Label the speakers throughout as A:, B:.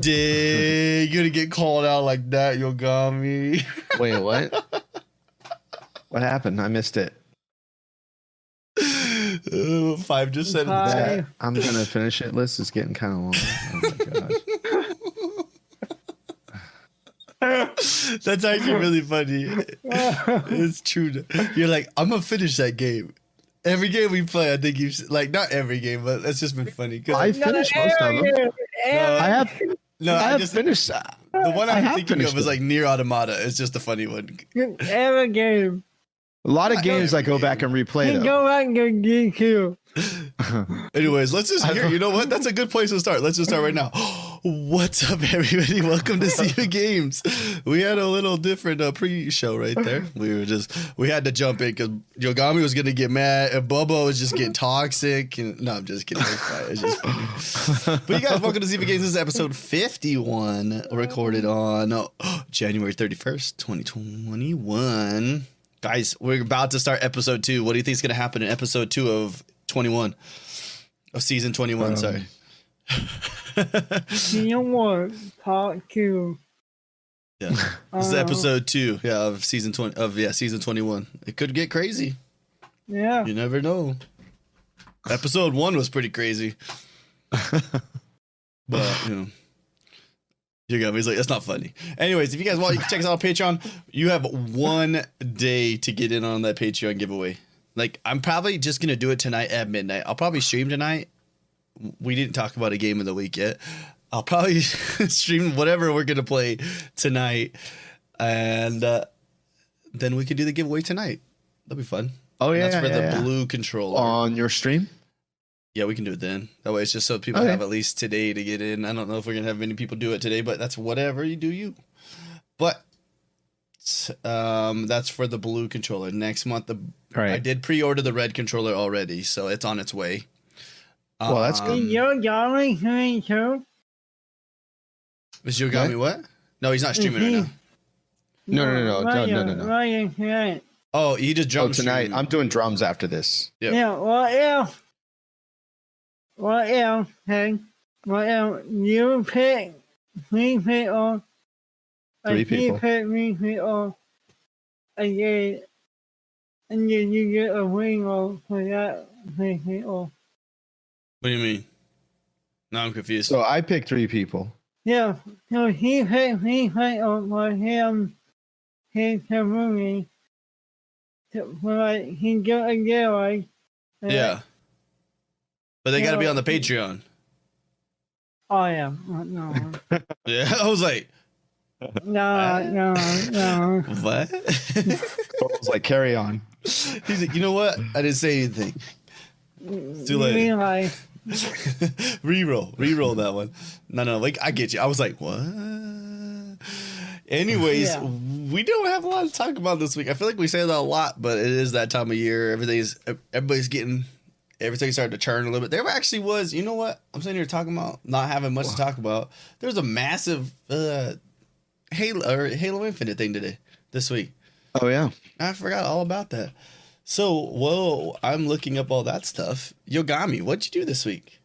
A: Dang, you're gonna get called out like that, Yogomi.
B: Wait, what? What happened? I missed it.
A: 5 just said
B: That, I'm gonna finish it. List is getting kind of long. Oh my gosh.
A: That's actually really funny. It's true. You're like, I'm gonna finish that game. Every game we play, I think you like not every game, but that's just been funny.
B: I finished most of them. I have finished.
A: The one I'm thinking of is like Nier Automata. It's just a funny one.
C: Every game.
B: A lot of games I go back and replay them.
C: Go back and GQ.
A: Anyways, let's just hear. You know what? That's a good place to start. Let's just start right now. What's up, everybody? Welcome to Zyba Games. We had a little different pre-show right there. We had to jump in because Yogomi was gonna get mad and Bubba was just getting toxic. And no, I'm just kidding. It's just funny. But you guys, welcome to Zyba Games. This is episode 51, recorded on January 31st, 2021. Guys, we're about to start episode 2. What do you think is going to happen in episode 2 of 21? Of season 21, sorry.
C: Season 1, part 2.
A: Yeah. This is episode 2, of season 20 season 21. It could get crazy.
C: Yeah.
A: You never know. Episode 1 was pretty crazy. But, you know. He's like, that's not funny. Anyways, if you guys want, you can check us out on Patreon. You have 1 day to get in on that Patreon giveaway. Like, I'm probably just going to do it tonight at midnight. I'll probably stream tonight. We didn't talk about a game of the week yet. I'll probably stream whatever we're going to play tonight. And then we could do the giveaway tonight. That'll be fun.
B: Oh, yeah.
A: That's for the blue controller.
B: On your stream?
A: Yeah, we can do it then. That way it's just so people have at least today to get in. I don't know if we're going to have many people do it today, but that's whatever you do you. But that's for the blue controller. Next month, I did pre-order the red controller already, so it's on its way.
B: Well, that's good.
C: Yogomi streaming too?
A: Is Yogomi what? No, he's not streaming right now.
B: No.
A: Oh, he just jumped
B: tonight.
A: streaming.
B: I'm doing drums after this.
A: Yep.
C: Yeah, what else? Hey, what else? You pick 3 people.
B: 3 people.
C: Pick 3 people. And then you get a winner for that 3 people.
A: What do you mean? No, I'm confused.
B: So I picked 3 people.
C: Yeah, so he picked 3 people for him, his community. He got a giveaway.
A: Yeah. But they got to be on the Patreon.
C: Oh, yeah. No.
A: Yeah, I was like...
C: No.
A: What?
B: I was like, carry on.
A: He's like, you know what? I didn't say anything. It's too late. Reroll that one. No, like I get you. I was like, what? Anyways, we don't have a lot to talk about this week. I feel like we say that a lot, but it is that time of year. Everybody's starting to churn a little bit. There actually was, you know what? I'm sitting here talking about not having much to talk about. There's a massive Halo Infinite thing this week.
B: Oh yeah,
A: I forgot all about that. So, I'm looking up all that stuff. Yogomi, what'd you do this week?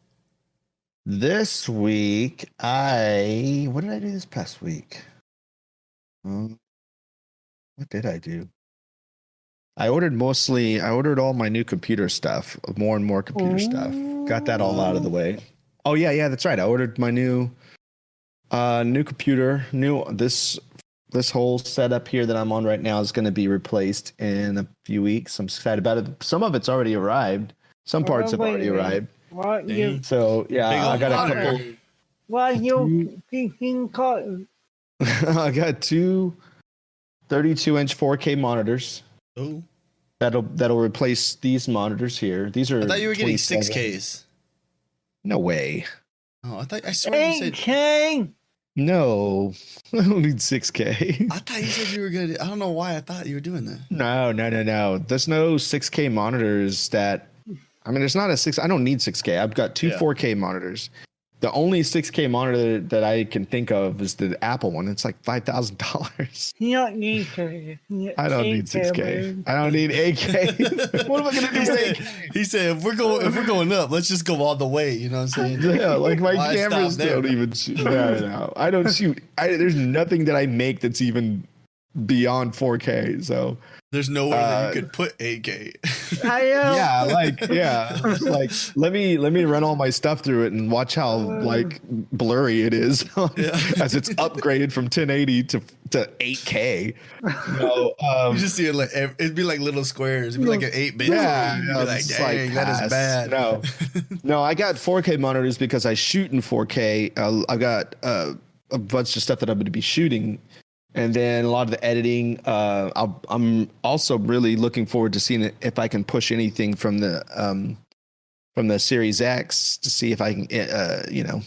B: This week, what did I do this past week? What did I do? I ordered all my new computer stuff, more and more computer stuff. Got that all out of the way. Oh yeah, that's right. I ordered my new computer. This whole setup here that I'm on right now is going to be replaced in a few weeks. I'm excited about it. Some of it's already arrived. Some parts have already arrived. So yeah, I got a couple.
C: Why you picking cotton?
B: I got 2 32-inch 4K monitors.
A: Oh,
B: that'll replace these monitors here. These are.
A: I thought you were getting
B: 27.
A: 6Ks.
B: No way.
A: Oh, I swear you said
C: 8K.
B: No, I don't need 6K.
A: I thought you said you were gonna. I don't know why I thought you were doing that.
B: No. There's no 6K monitors that. I mean, there's not a 6. I don't need 6K. I've got 2 4K monitors, The only 6K monitor that I can think of is the Apple one. It's like $5,000.
C: You don't need to.
B: I don't need 6K. I don't need 8K. What am I gonna do with 8K?
A: He said, if we're going up, let's just go all the way. You know what I'm saying?
B: Yeah, like my
A: Why
B: cameras
A: stop there?
B: don't even shoot. No. I don't shoot. There's nothing that I make that's even beyond 4K. So
A: There's no way that you could put 8K.
C: I know.
B: Just like let me run all my stuff through it and watch how like blurry it is as it's upgraded from 1080 to 8K.
A: You just see it like it'd be like little squares. It'd be like an 8-bit.
B: Yeah,
A: You'd be like,
B: it's
A: dang, that is
B: pass.
A: bad.
B: No, I got 4K monitors because I shoot in 4K. I've got a bunch of stuff that I'm going to be shooting. And then a lot of the editing. I'm also really looking forward to seeing if I can push anything from the Series X to see if I can,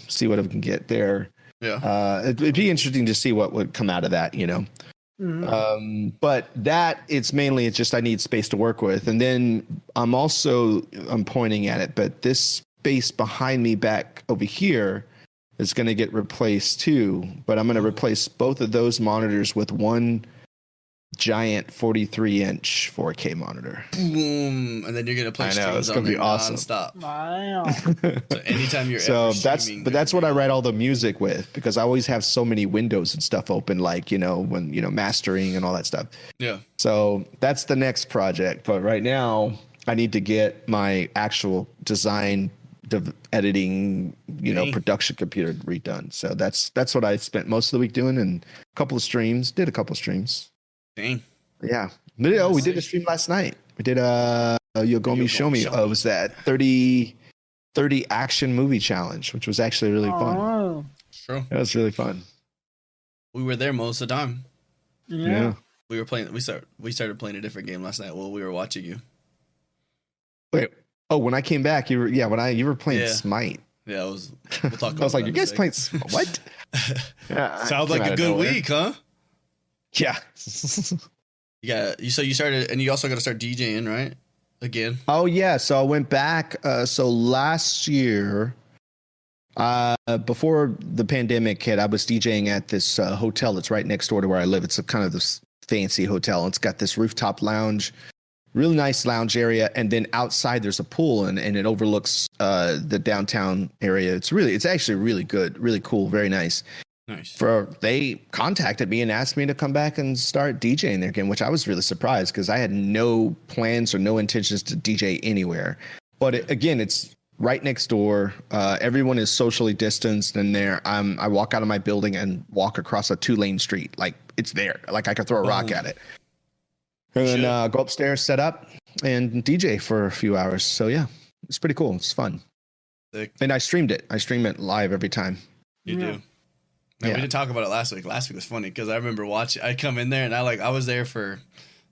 B: see what I can get there.
A: Yeah.
B: It'd be interesting to see what would come out of that,
C: Mhm.
B: But it's just I need space to work with. And then I'm pointing at it, but this space behind me back over here is going to get replaced too, but I'm going to replace both of those monitors with one giant 43-inch 4K monitor.
A: Boom, and then you're gonna play streams
B: it's gonna be awesome.
A: nonstop.
C: Wow.
A: So anytime you're
B: that's what I write all the music with, because I always have so many windows and stuff open, like when mastering and all that stuff.
A: Yeah.
B: So that's the next project, but right now I need to get my actual design editing, production computer redone. So that's what I spent most of the week doing, and a couple of streams.
A: Dang.
B: Yeah. We did a stream last night. We did a Yogomi Show Me. It was that 30 action movie challenge, which was actually really fun.
C: Oh,
A: True.
B: It was really fun.
A: We were there most of the time.
C: yeah.
A: We were playing. We started playing a different game last night while we were watching you.
B: Wait. Oh, when I came back, you were playing Smite.
A: Yeah, We'll talk about
B: I was like,
A: that
B: you
A: in a
B: guys
A: sec.
B: playing what? Yeah,
A: Sounds like a good week, huh?
B: Yeah.
A: Yeah. So you started, and you also got to start DJing, right? Again.
B: Oh yeah. So I went back. So last year, before the pandemic hit, I was DJing at this hotel that's right next door to where I live. It's a kind of this fancy hotel. It's got this rooftop lounge, really nice lounge area, and then outside there's a pool, and it overlooks the downtown area. It's actually really good, really cool, very nice.
A: Nice.
B: They contacted me and asked me to come back and start DJing there again, which I was really surprised because I had no plans or no intentions to DJ anywhere. But it's right next door. Everyone is socially distanced in there. I walk out of my building and walk across a 2-lane street. Like, it's there. Like, I could throw a rock at it. And then go upstairs, set up, and DJ for a few hours. So, yeah, it's pretty cool. It's fun.
A: Sick.
B: And I streamed it. I stream it live every time.
A: You do. Man, we didn't talk about it last week. Last week was funny because I remember watching. I come in there and I was there for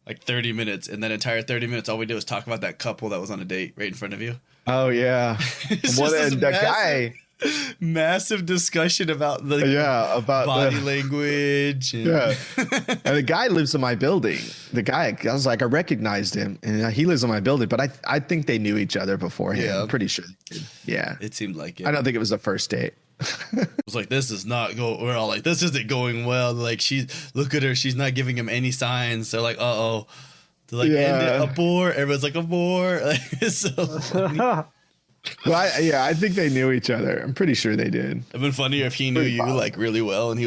A: like 30 minutes, and that entire 30 minutes, all we did was talk about that couple that was on a date right in front of you.
B: Oh yeah,
A: massive discussion about
B: about
A: body language. And
B: and the guy lives in my building. I was like, I recognized him, and he lives in my building. But I think they knew each other beforehand.
A: Yeah.
B: I'm pretty sure they did. Yeah,
A: it seemed like it.
B: I don't think it was a first date.
A: It was like, this is not go. We're all like, this isn't going well. Like, look at her. She's not giving him any signs. They're like, uh-oh. They're like, end it, a bore. Everyone's like, a bore. Like, it's so funny.
B: Well, I think they knew each other. I'm pretty sure they did.
A: It'd been funnier if he knew you like really well, and he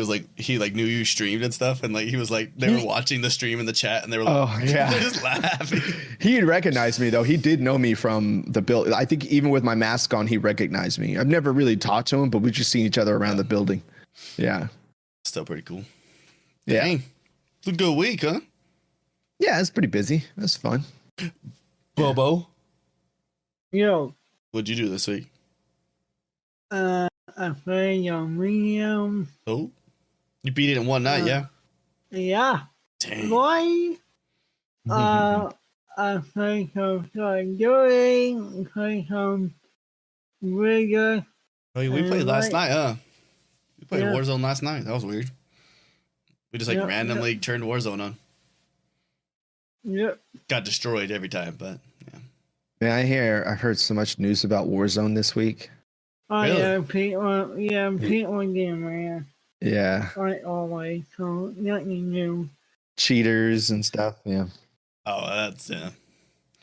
A: knew you streamed and stuff, and like he was like they were watching the stream in the chat, and they were like, they're just laughing.
B: He had recognized me though. He did know me from the build. I think even with my mask on, he recognized me. I've never really talked to him, but we've just seen each other around the building. Yeah,
A: still pretty cool.
B: Yeah,
A: dang, it's a good week, huh?
B: Yeah, it's pretty busy. That's fun.
A: Bobo,
C: Yo.
A: What'd you do this week?
C: I played on Medium.
A: Oh, you beat it in one night, yeah?
C: Yeah.
A: Dang.
C: Boy. I played some doing, played some rigor.
A: Oh, we played last night, huh? We played
C: Yeah.
A: Warzone last night. That was weird. We just randomly turned Warzone on.
C: Yep.
A: Got destroyed every time, but yeah.
B: Yeah, I've heard so much news about Warzone this week.
C: Oh
A: Really?
C: yeah, people do, man.
B: Yeah,
C: Like always, so nothing new.
B: cheaters and stuff. Yeah,
A: Oh, that's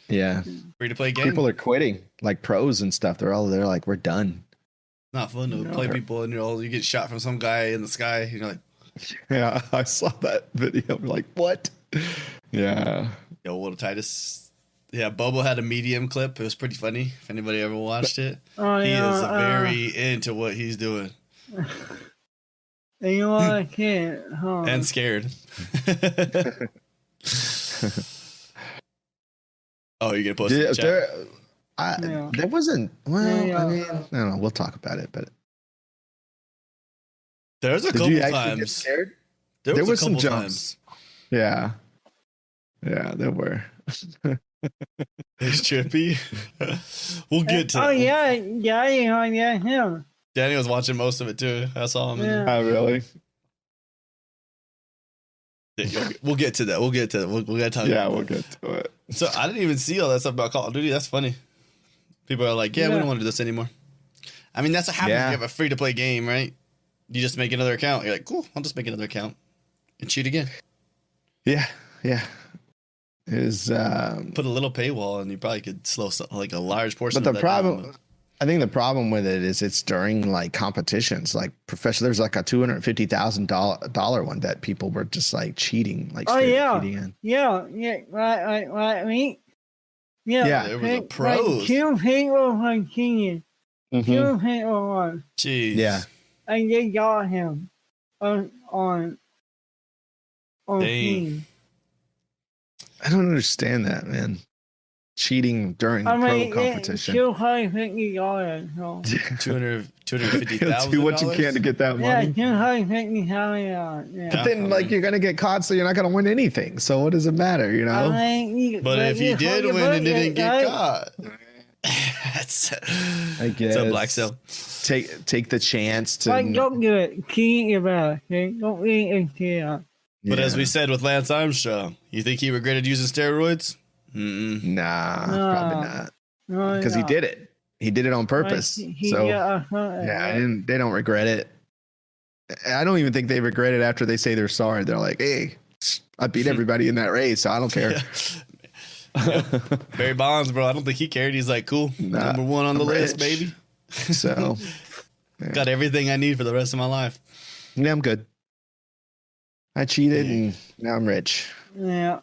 B: yeah.
A: free to play game.
B: People are quitting, like pros and stuff. They're like, we're done.
A: Not fun to
C: No.
A: play people, and you get shot from some guy in the sky. And you're like,
B: Yeah, I saw that video. I'm like, what? Yeah.
A: yo, what Titus? Yeah, Bobo had a medium clip. It was pretty funny. If anybody ever watched it,
C: Oh
A: he
C: yeah,
A: is very into what he's doing
C: you want a kid, huh?
A: and scared. Oh, you're gonna post it in the chat?
C: Yeah.
B: There wasn't. Well,
C: Yeah.
B: I mean, I don't know. We'll talk about it, but
A: There's a
B: did you
A: couple
B: actually get
A: times.
B: scared?
A: There
B: There
A: was
B: was
A: a
B: some
A: couple
B: jumps.
A: times.
B: Yeah, yeah, there were.
A: It's trippy. We'll get to
C: Oh
A: that.
C: yeah, him.
A: Danny was watching most of it too. I saw him.
C: Yeah.
B: Oh, really?
A: We'll get to that. We'll get to that. We gotta talk.
B: Yeah,
A: about
B: we'll
A: that.
B: get to it.
A: So I didn't even see all that stuff about Call of Duty. That's funny. People are like, yeah, we
C: Yeah.
A: don't want to do this anymore. I mean, that's what happens
B: Yeah.
A: when you have a free to play game, right? You just make another account. You're like, cool, I'll just make another account and cheat again.
B: Yeah, yeah. Is
A: Put a little paywall, and you probably could slow like a large portion.
B: but
A: of
B: the
A: that
B: problem,
A: down.
B: I think the problem with it is it's during like competitions, like professional. There's like a $250,000 one that people were just like cheating, like
C: Oh
B: straight
C: yeah,
B: cheating in.
C: yeah, right, me. Yeah,
B: Yeah.
A: There was a
C: like
A: pros.
C: 2 people were cheating.
B: Mhm.
C: 2 people were,
A: Jeez.
B: Yeah.
C: and they got him on
A: Dang.
C: team.
B: I don't understand that, man. Cheating during
C: I
B: pro
C: mean,
B: competition.
C: $250. So.
A: $250,000.
B: Do what you can to get that
C: Yeah,
B: money.
C: $250,000.
B: But
C: Yeah.
B: then, like, you're gonna get caught, so you're not gonna win anything. So what does it matter, you know?
C: I mean,
A: But if you did win and didn't get
C: right?
A: caught, that's
B: I guess.
A: it's a black cell.
B: Take the chance to.
C: Like, don't do it. Cheat about it. Okay? Don't really care.
A: But as we
B: Yeah.
A: said with Lance Armstrong, you think he regretted using steroids? Mm-mm.
B: Nah,
C: No.
B: probably not.
C: No,
B: Because he did it. He did it on purpose. So yeah, they don't regret it. I don't even think they regret it after they say they're sorry. They're like, hey, I beat everybody in that race, so I don't care.
A: Barry Bonds, bro, I don't think he cared. He's like, cool,
B: Nah,
A: number 1 on the
B: I'm
A: list,
B: rich.
A: baby.
B: So
A: Got everything I need for the rest of my life.
B: yeah, I'm good. I cheated and now I'm rich.
C: Yeah.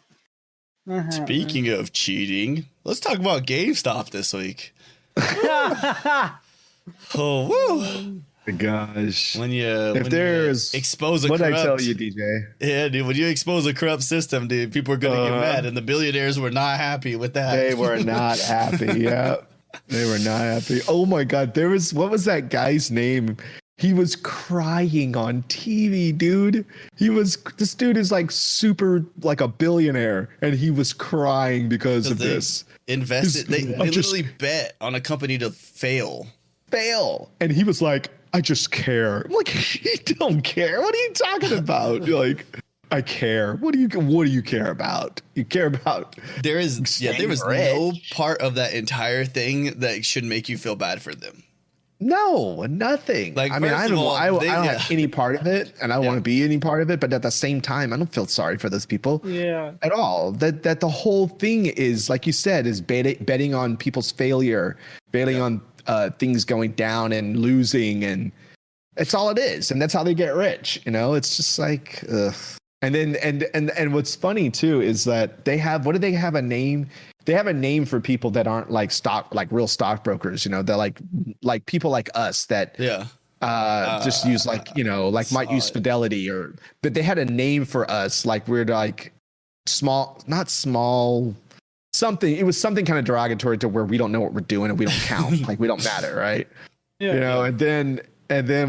A: Speaking of cheating, let's talk about GameStop this week. Oh, woo.
B: Gosh.
A: When you
B: there's-
A: expose a
B: What did
A: corrupt,
B: I tell you, DJ?
A: yeah, dude, when you expose a corrupt system, dude, people are gonna get mad, and the billionaires were not happy with that.
B: They were not happy. Yeah. They were not happy. Oh my God. What was that guy's name? He was crying on TV, dude. This dude is like super, like a billionaire, and he was crying because of
A: they
B: this.
A: invested. They
B: I just-
A: literally bet on a company to fail.
B: Fail. And he was like, I just care. I'm like, you don't care. What are you talking about? You're like, I care. What do you care about? You care about
A: There is
B: staying
A: no
B: rich.
A: part of that entire thing that should make you feel bad for them.
B: No, nothing.
A: Like,
B: I mean,
A: first
B: I
A: of
B: don't.
A: all,
B: I don't
A: yeah.
B: have any part of it, and I don't want to be any part of it. But at the same time, I don't feel sorry for those people
C: Yeah.
B: at all. That the whole thing is, like you said, is betting on people's failure, betting on things going down and losing, and it's all it is. And that's how they get rich. You know, it's just like, ugh. And then and what's funny too is that they have, what do they have a name? They have a name for people that aren't like real stockbrokers. You know, they're like people like us that just use like, you know, like might use Fidelity but they had a name for us. Like we're like not small, something. It was something kind of derogatory to where we don't know what we're doing and we don't count. Like we don't matter. Right.
C: Yeah.
B: You know, and then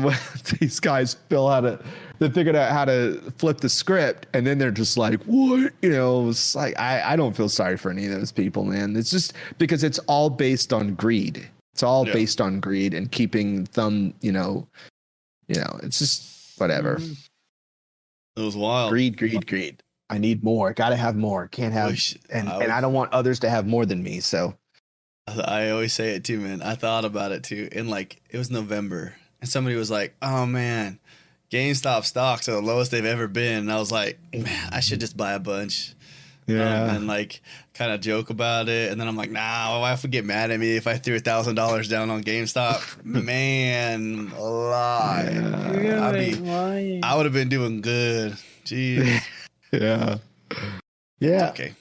B: when these guys they figured out how to flip the script, and then they're just like, what? You know, it's like, I don't feel sorry for any of those people, man. It's just because it's all based on greed. It's all based on greed and keeping them, you know, it's just whatever.
A: It was wild.
B: Greed. I need more. Got to have more. Can't have, and I don't want others to have more than me. So
A: I always say it too, man. I thought about it too. And like, it was November. And somebody was like, oh man, GameStop stocks are the lowest they've ever been. And I was like, man, I should just buy a bunch.
B: Yeah.
A: And like kind of joke about it. And then I'm like, nah, my wife would get mad at me if I threw $1,000 down on GameStop. Man, alive.
C: Really?
A: I would have been doing good. Jeez.
B: Yeah. Yeah.
A: Okay.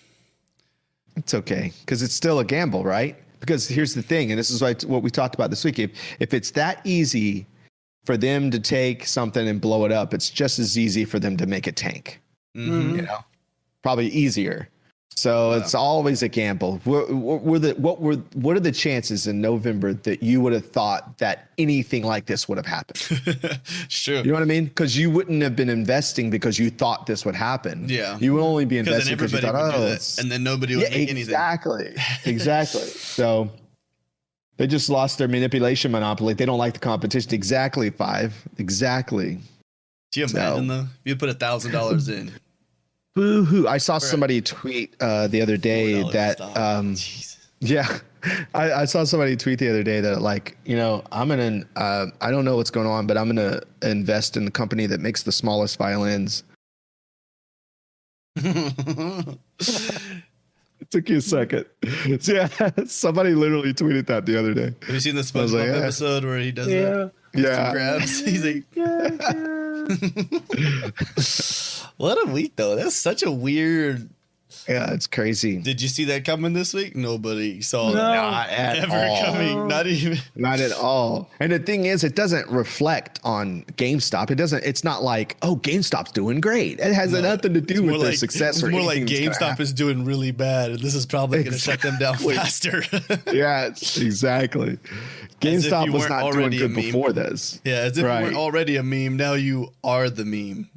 B: It's okay. Because it's still a gamble, right? Because here's the thing, and this is what we talked about this week. If it's that easy for them to take something and blow it up, it's just as easy for them to make a tank.
A: Mm-hmm.
B: You know? Probably easier. So it's always a gamble. What are the chances in November that you would have thought that anything like this would have happened?
A: Sure.
B: You know what I mean? Because you wouldn't have been investing because you thought this would happen.
A: Yeah.
B: You would only be investing because you thought,
A: and then nobody would make
B: anything. Exactly. So they just lost their manipulation monopoly. They don't like the competition. Exactly, Five. Exactly.
A: Do you imagine though? If you put $1,000 in.
B: Boo-hoo. I saw somebody tweet the other day that yeah, I saw somebody tweet the other day that like, you know, I'm gonna I don't know what's going on, but I'm gonna invest in the company that makes the smallest violins. It took you a second. Yeah, somebody literally tweeted that the other day.
A: Have you seen the SpongeBob episode where he does that?
B: Yeah.
A: Grabs. He's like, what a week though. That's such a weird.
B: Yeah, it's crazy.
A: Did you see that coming this week? Nobody saw that.
B: Not at all.
A: Coming. Not even.
B: Not at all. And the thing is, it doesn't reflect on GameStop. It's not like, oh, GameStop's doing great. It has nothing to do with their success.
A: It's more like GameStop is doing really bad, and this is probably going to shut them down faster.
B: Yeah, exactly. GameStop was not doing good before this.
A: Yeah, as if you weren't already a meme. Now you are the meme.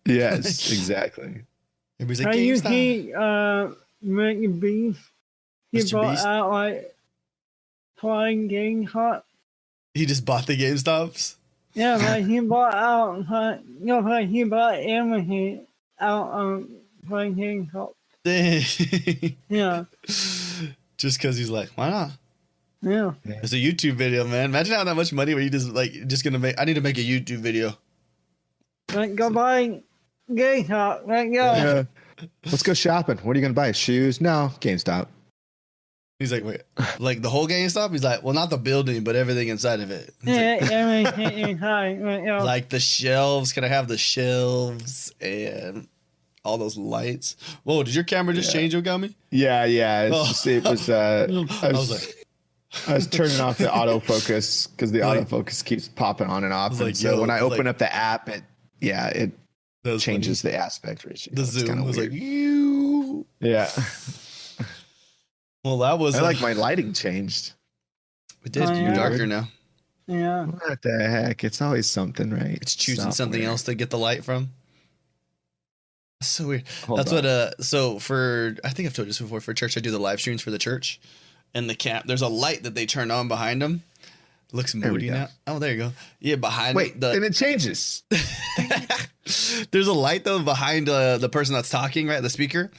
B: Yes, exactly.
A: Everybody's like,
C: How you keep making beef? He
A: Mr.
C: brought
A: Beast?
C: out like flying GameStop.
A: He just bought the GameStops?
C: Yeah, like he bought out like he bought everything out on flying GameStop.
A: Dang.
C: Yeah.
A: Just because he's like, why not?
C: Yeah.
A: It's a YouTube video, man. Imagine having that much money where you just gonna make. I need to make a YouTube video.
C: Like go buy GameStop. Like go.
B: Yeah. Let's go shopping. What are you gonna buy? Shoes? No, GameStop.
A: He's like, wait, like the whole GameStop? He's like, well, not the building, but everything inside of it. He's
C: Yeah, everything inside. Like, yo.
A: like the shelves. Can I have the shelves and all those lights? Whoa, did your camera just change, Yogomi?
B: Yeah. It was.
A: I was like.
B: I was turning off the autofocus because the autofocus keeps popping on and off.
A: Like,
B: and so when I open up the app, it changes
A: funny.
B: the aspect ratio.
A: The
B: It's
A: zoom
B: kinda
A: was
B: weird.
A: like, you.
B: Yeah.
A: Well, that was.
B: I like my lighting changed.
A: It did.
C: Oh,
A: You're
C: yeah.
A: darker now.
C: Yeah.
B: What the heck? It's always something, right?
A: It's choosing something
B: Software.
A: else to get the light from. That's so weird.
B: Hold
A: That's
B: on.
A: what. So for I think I've told you this before. For church, I do the live streams for the church, and there's a light that they turn on behind them. Looks moody
B: go.
A: now. Oh, there you go. Yeah, behind.
B: Wait, and it changes.
A: There's a light though behind the person that's talking, right? The speaker.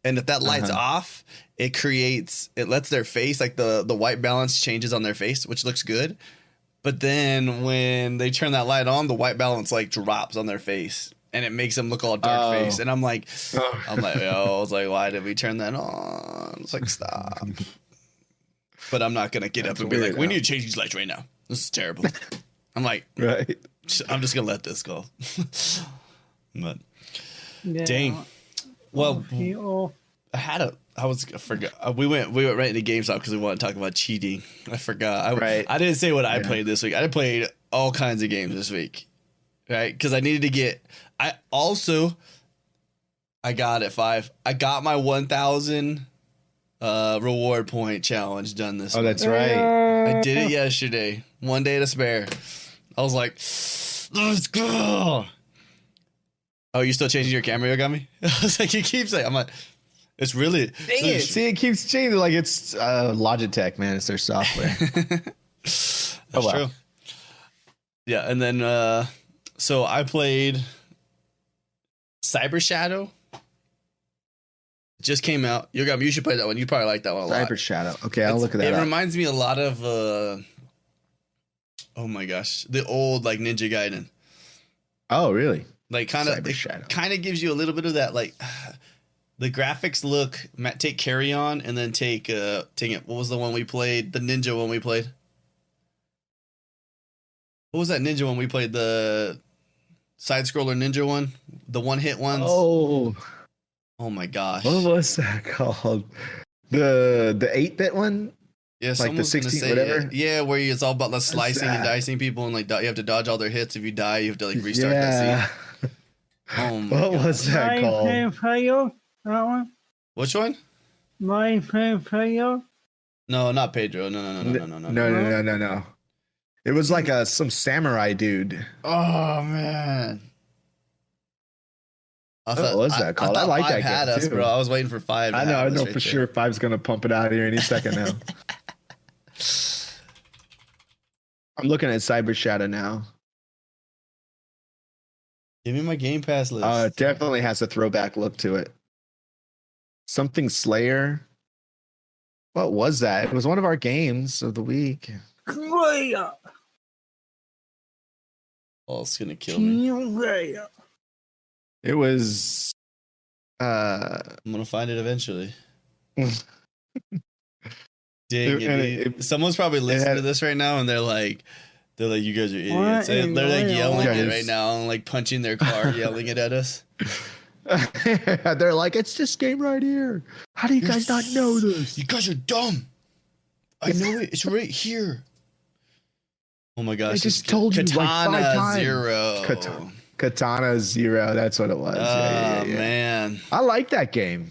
A: And if that light's off, it lets their face, like the white balance changes on their face, which looks good. But then when they turn that light on, the white balance like drops on their face and it makes them look all dark face. And I'm like, I was like, why did we turn that on? It's like, stop. But I'm not going to get up and be like, we need to change these lights right now. This is terrible. I'm like,
B: Right.
A: I'm just going to let this go. But
C: Yeah.
A: dang. Well, I forgot. We went right into GameStop because we want to talk about cheating. I forgot. I didn't say what I played this week. I played all kinds of games this week, right? Because I needed to get. I got it 5. I got my 1,000 reward point challenge done this.
B: Oh,
A: week.
B: that's right.
A: I did it yesterday. 1 day to spare. I was like, let's go. Oh, you still changing your camera, Yogomi? I was like, you keep saying. I'm like, it's really.
B: Dang it. See, it keeps changing. Like it's Logitech, man. It's their software.
A: That's
B: well.
A: true. Yeah, and then so I played Cyber Shadow. Just came out. You should play that one. You probably like that one a lot.
B: Cyber Shadow. Okay, I'll look at that.
A: It reminds me a lot of oh my gosh, the old like Ninja Gaiden.
B: Oh, really?
A: Like kind of gives you a little bit of that like the graphics look. Take Carry On and then take it. What was the one we played? The ninja one we played. What was that ninja one we played? The side scroller ninja one, the one hit ones. Oh my gosh!
B: What was that called? The 8-bit one.
A: Yeah,
B: like the 16 whatever.
A: Yeah, where it's all about the slicing and dicing people, and like you have to dodge all their hits. If you die, you have to like restart that scene. Oh my
B: what was that called?
C: That one?
A: Which one?
C: My friend Pedro?
A: No, not Pedro. No.
B: It was like some samurai dude.
A: Oh man.
B: What was that called? I like that game too.
A: Bro. I was waiting for 5.
B: I know for sure 5's gonna pump it out here any second now. I'm looking at Cyber Shadow now.
A: Give me my Game Pass list.
B: It definitely has a throwback look to it. Something Slayer. What was that? It was one of our games of the week.
C: Slayer.
A: Oh, it's gonna kill me.
B: It was.
A: I'm gonna find it eventually. Someone's probably listening to this right now, and they're like, "You guys are idiots." They're like yelling it right now, and like punching their car, yelling it at us.
B: They're like, "It's this game right here. How do you guys not know this?
A: You guys are dumb. I know it. It's right here." Oh my gosh!
B: I just told you
A: Katana
B: like 5 times.
A: Zero.
B: Katana Zero. That's what it was. Yeah.
A: Man,
B: I like that game.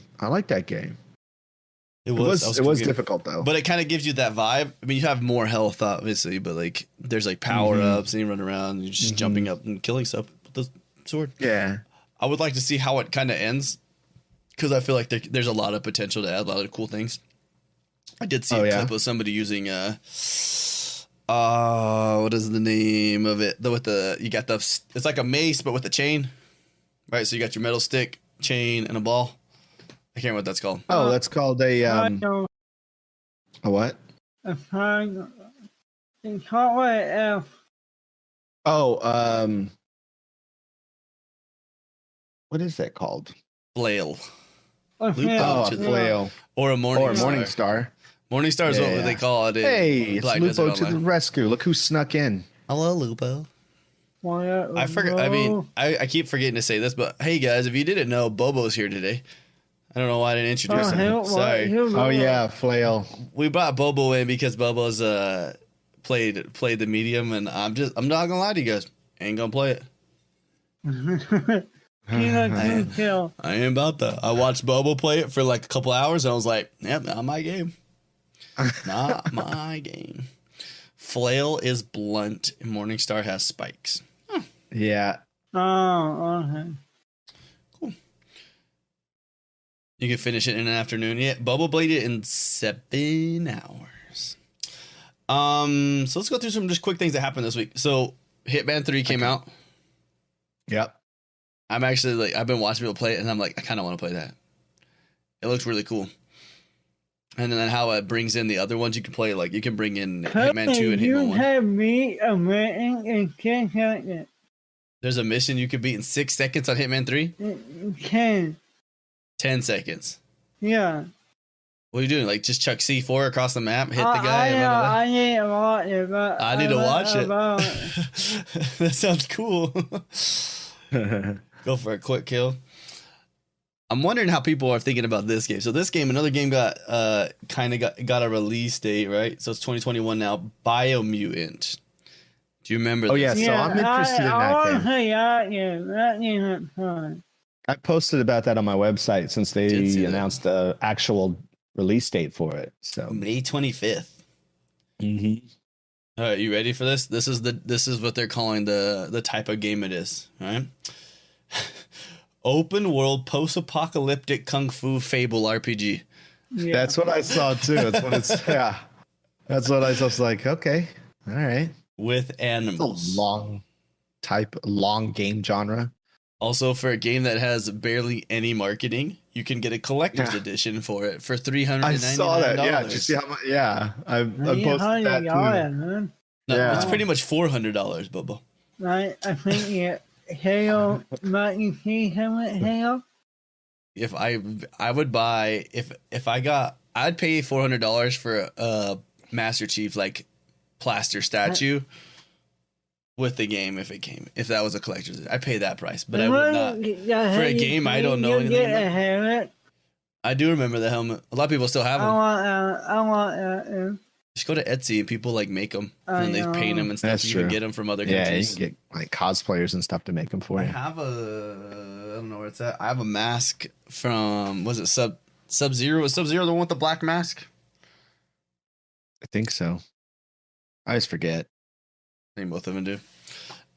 B: It was difficult though,
A: but it kind of gives you that vibe. I mean, you have more health, obviously, but like there's like power ups, and you run around, and you're just jumping up and killing stuff with the sword.
B: Yeah, I
A: would like to see how it kind of ends, because I feel like there's a lot of potential to add a lot of cool things. I did see a clip of somebody using what is the name of it? You got it's like a mace but with a chain, right? So you got your metal stick, chain, and a ball. I can't remember what that's called.
B: Oh, that's called a what?
C: It's called F.
B: Oh, what is that called?
A: Flail.
C: A
B: flail.
A: Or a morning star. Morning star is what they call it.
B: Hey, it's Lupo to the rescue. Look who snuck in.
A: Hello, Lupo. I forgot. I mean, I keep forgetting to say this, but hey, guys, if you didn't know, Bobo's here today. I don't know why I didn't introduce him. Sorry.
B: Oh yeah, Flail.
A: We brought Bobo in because Bobo's played the medium, and I'm not gonna lie to you guys. Ain't gonna play it. I ain't about that. I watched Bobo play it for like a couple hours, and I was like, "Yep, not my game. Not my game." Flail is blunt, and Morningstar has spikes.
B: Yeah.
C: Oh, okay.
A: Cool. You can finish it in an afternoon. Yeah, Bobo played it in 7 hours. So let's go through some just quick things that happened this week. So Hitman 3 came out.
B: Yep.
A: I'm actually I've been watching people play it, and I'm like, I kind of want to play that. It looks really cool. And then how it brings in the other ones you can play, like you can bring in Hitman 2 and Hitman 1.
C: You have beat a mission in 10 seconds.
A: There's a mission you could beat in 6 seconds on Hitman 3? 10 seconds.
C: Yeah.
A: What are you doing? Like just chuck C4 across the map, hit the guy?
C: I need to watch it. But
A: I need to watch it. That sounds cool. Go for a quick kill. I'm wondering how people are thinking about this game. So this game, another game got a release date, right? So it's 2021 now. Biomutant. Do you remember this?
B: Oh yeah, so I'm interested in that game.
C: That game is fun.
B: I posted about that on my website since they announced the actual release date for it. So
A: May 25th.
B: Mm-hmm.
A: All right, you ready for this? This is what they're calling the type of game it is, right? Open world post-apocalyptic kung fu fable RPG.
B: Yeah. That's what I saw too. That's what it's That's what I was like, okay. All right.
A: With animals.
B: It's a long game genre.
A: Also, for a game that has barely any marketing, you can get a collector's edition for it for $399.
B: I saw that. Yeah, did you see how much? Yeah, I posted that too.
C: Man.
A: No,
B: Yeah.
A: it's pretty much $400, Bubba.
C: Right, I think Halo, might you see Halo?
A: If I would buy if I got I'd pay $400 for a Master Chief like plaster statue with the game if that was a collector's. I'd pay that price, but I would not for a game I don't know anything about. I do remember the helmet. A lot of people still have them.
C: I want
A: Just go to Etsy and people like make them and they paint them and stuff.
B: That's
A: you
B: true.
A: can get them from other
B: Yeah,
A: countries.
B: you can get like cosplayers and stuff to make them for
A: I
B: you.
A: have I don't know where it's at. I have a mask from was it Sub-Zero? Was Sub-Zero the one with the black mask?
B: I think so. I always forget.
A: I think both of them do.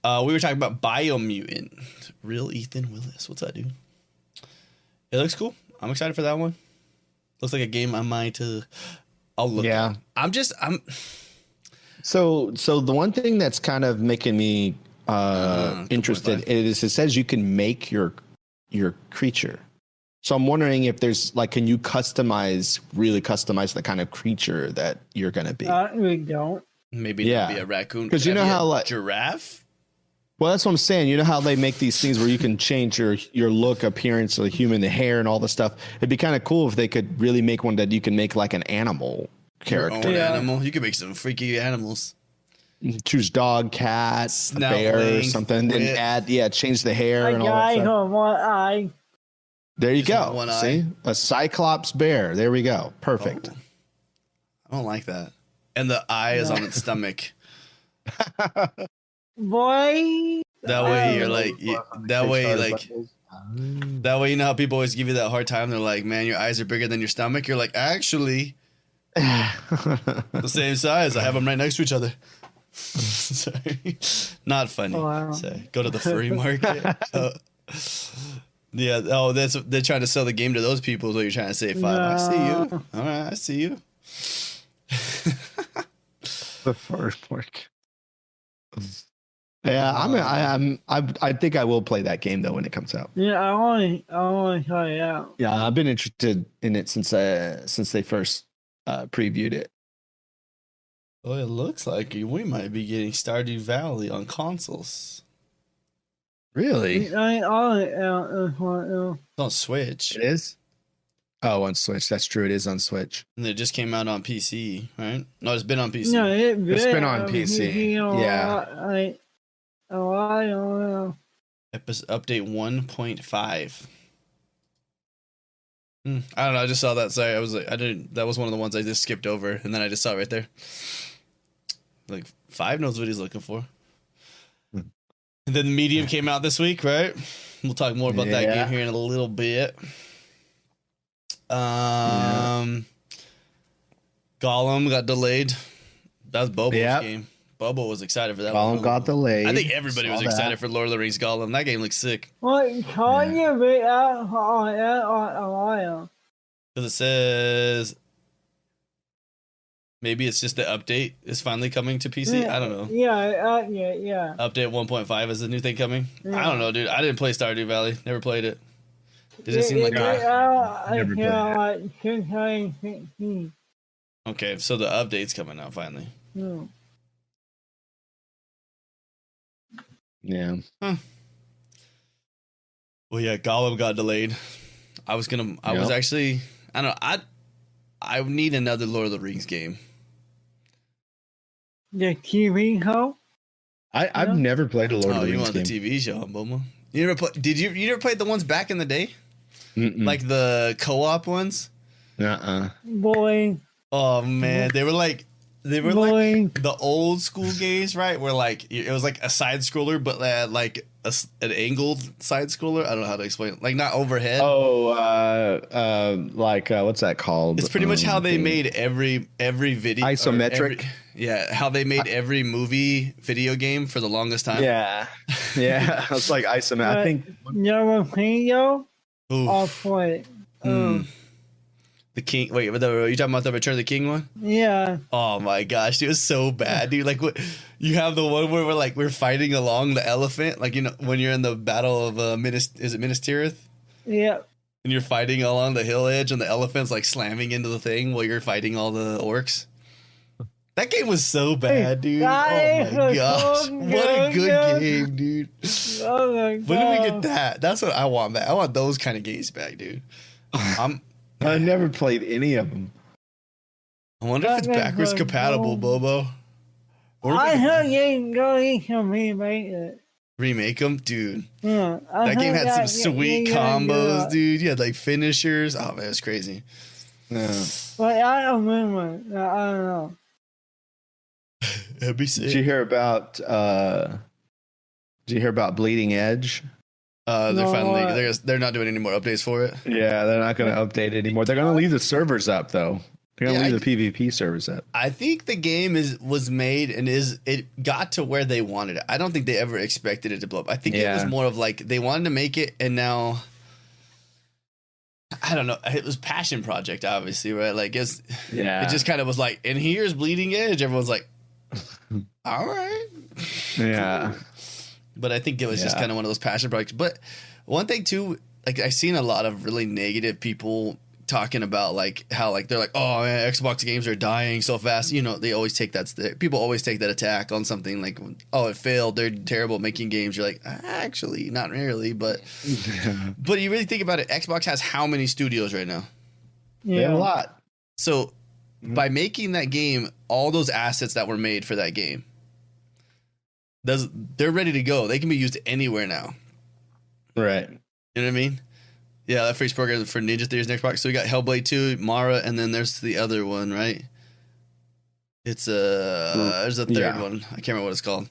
A: We were talking about Biomutant. Real Ethan Willis. What's that, dude? It looks cool. I'm excited for that one. Looks like a game I might. I'll look.
B: Yeah.
A: At. I'm.
B: So the one thing that's kind of making me interested is it says you can make your creature. So I'm wondering if there's like, can you really customize the kind of creature that you're gonna be?
C: we don't.
A: Maybe it'll be a raccoon.
B: Because you know how like
A: giraffe.
B: Well, that's what I'm saying. You know how they make these things where you can change your look, appearance of the human, the hair, and all the stuff. It'd be kind of cool if they could really make one that you can make like an animal character.
A: Your own animal. You could make some freaky animals.
B: Choose dog, cat, bear, or something. Then change the hair and all that stuff.
C: One eye.
B: There you
A: Just
B: go.
A: one
B: See,
A: eye.
B: a cyclops bear. There we go. Perfect.
A: Oh. I don't like that. And the eye is on its stomach.
C: Boy.
A: That way you're like, that way you know how people always give you that hard time. They're like, man, your eyes are bigger than your stomach. You're like, actually, the same size. I have them right next to each other. Sorry, not funny.
C: Wow.
A: So, go to the furry market. Yeah. Oh, they're trying to sell the game to those people. Is what you're trying to say, Five.
C: No.
A: I see you. All right, I see you.
B: The first work. Yeah, I think I will play that game though when it comes out.
C: Yeah, I want to try it out.
B: Yeah, I've been interested in it since they first previewed it.
A: Oh, it looks like we might be getting Stardew Valley on consoles.
B: Really?
A: It's on Switch.
B: It is? Oh, on Switch. That's true. It is on Switch.
A: And it just came out on PC, right? No, it's been on PC.
C: No,
B: It's been on PC. Yeah.
C: I don't know.
A: Update 1.5. I don't know. I just saw that. Sorry, I was like, that was one of the ones I just skipped over, and then I just saw it right there. Like, Five knows what he's looking for. And then Medium came out this week, right? We'll talk more about that game here in a little bit. Gollum got delayed. That's Bobo's game. Bobo was excited for that one.
B: Gollum got delayed.
A: I think everybody was excited for Lord of the Rings Gollum. That game looks sick.
C: What can you be out on a while?
A: Because it says maybe it's just the update is finally coming to PC. I don't know.
C: Yeah.
A: Update 1.5 is the new thing coming. I don't know, dude. I didn't play Stardew Valley. Never played it. Did it seem like
B: never played
C: it.
A: Okay, so the update's coming out finally.
B: Yeah.
A: Well, yeah, Gollum got delayed. I was actually, I don't know, I need another Lord of the Rings game.
C: The TV show?
B: I've never played a Lord of the Rings
A: you want
B: game.
A: the TV show, Boma? You never play? You never played the ones back in the day?
B: Mm-mm.
A: Like the co-op ones?
C: Boy.
A: Oh man, they were like the old school games, right? Where like it was like a side scroller, but like an angled side scroller. I don't know how to explain it. Like not overhead.
B: What's that called?
A: It's pretty much how they made every video
B: isometric.
A: How they made every movie video game for the longest time.
B: Yeah, it's like isometric. I think
C: Never played yo. I'll play.
A: The King. Wait, are you talking about the Return of the King one?
C: Yeah.
A: Oh my gosh, it was so bad, dude. Like, what you have the one where we're fighting along the elephant, like when you're in the battle of Minas Tirith.
C: Yeah.
A: And you're fighting along the hill edge, and the elephant's like slamming into the thing while you're fighting all the orcs. That game was so bad, dude. Oh my gosh. What a good game, dude.
C: Oh my God.
A: When did we get that? That's what I want back. I want those kind of games back, dude.
B: I never played any of them.
A: I wonder if it's backwards compatible, Bobo.
C: I heard you going to remake it.
A: Remake them? Dude.
C: Yeah.
A: That game had some sweet combos, dude. You had like finishers. Oh, man, it was crazy.
B: Yeah.
C: But I don't remember. I don't know.
A: That'd be sick.
B: Did you hear about Bleeding Edge?
A: They're not doing any more updates for it.
B: Yeah, they're not going to update it anymore. They're going to leave the servers up though. They're going to leave the PvP servers up.
A: I think the game was made and it got to where they wanted it. I don't think they ever expected it to blow up. I think it was more of like they wanted to make it, and now I don't know. It was passion project, obviously, right? Like it just kind of was like, and here's Bleeding Edge. Everyone's like, all right.
B: Yeah.
A: But I think it was just kind of one of those passion projects. But one thing too, like I've seen a lot of really negative people talking about like how like they're like, oh man, Xbox games are dying so fast. You know, they always take people always take that attack on something like, oh, it failed, they're terrible at making games. You're like, actually, not really. But but you really think about it, Xbox has how many studios right now?
B: Yeah, they have a lot.
A: So by making that game, all those assets that were made for that game, they're ready to go. They can be used anywhere now.
B: Right.
A: You know what I mean? Yeah, that freeze program for Ninja Theory's next Xbox. So we got Hellblade 2, Mara, and then there's the other one, right? It's there's a third one. I can't remember what it's called.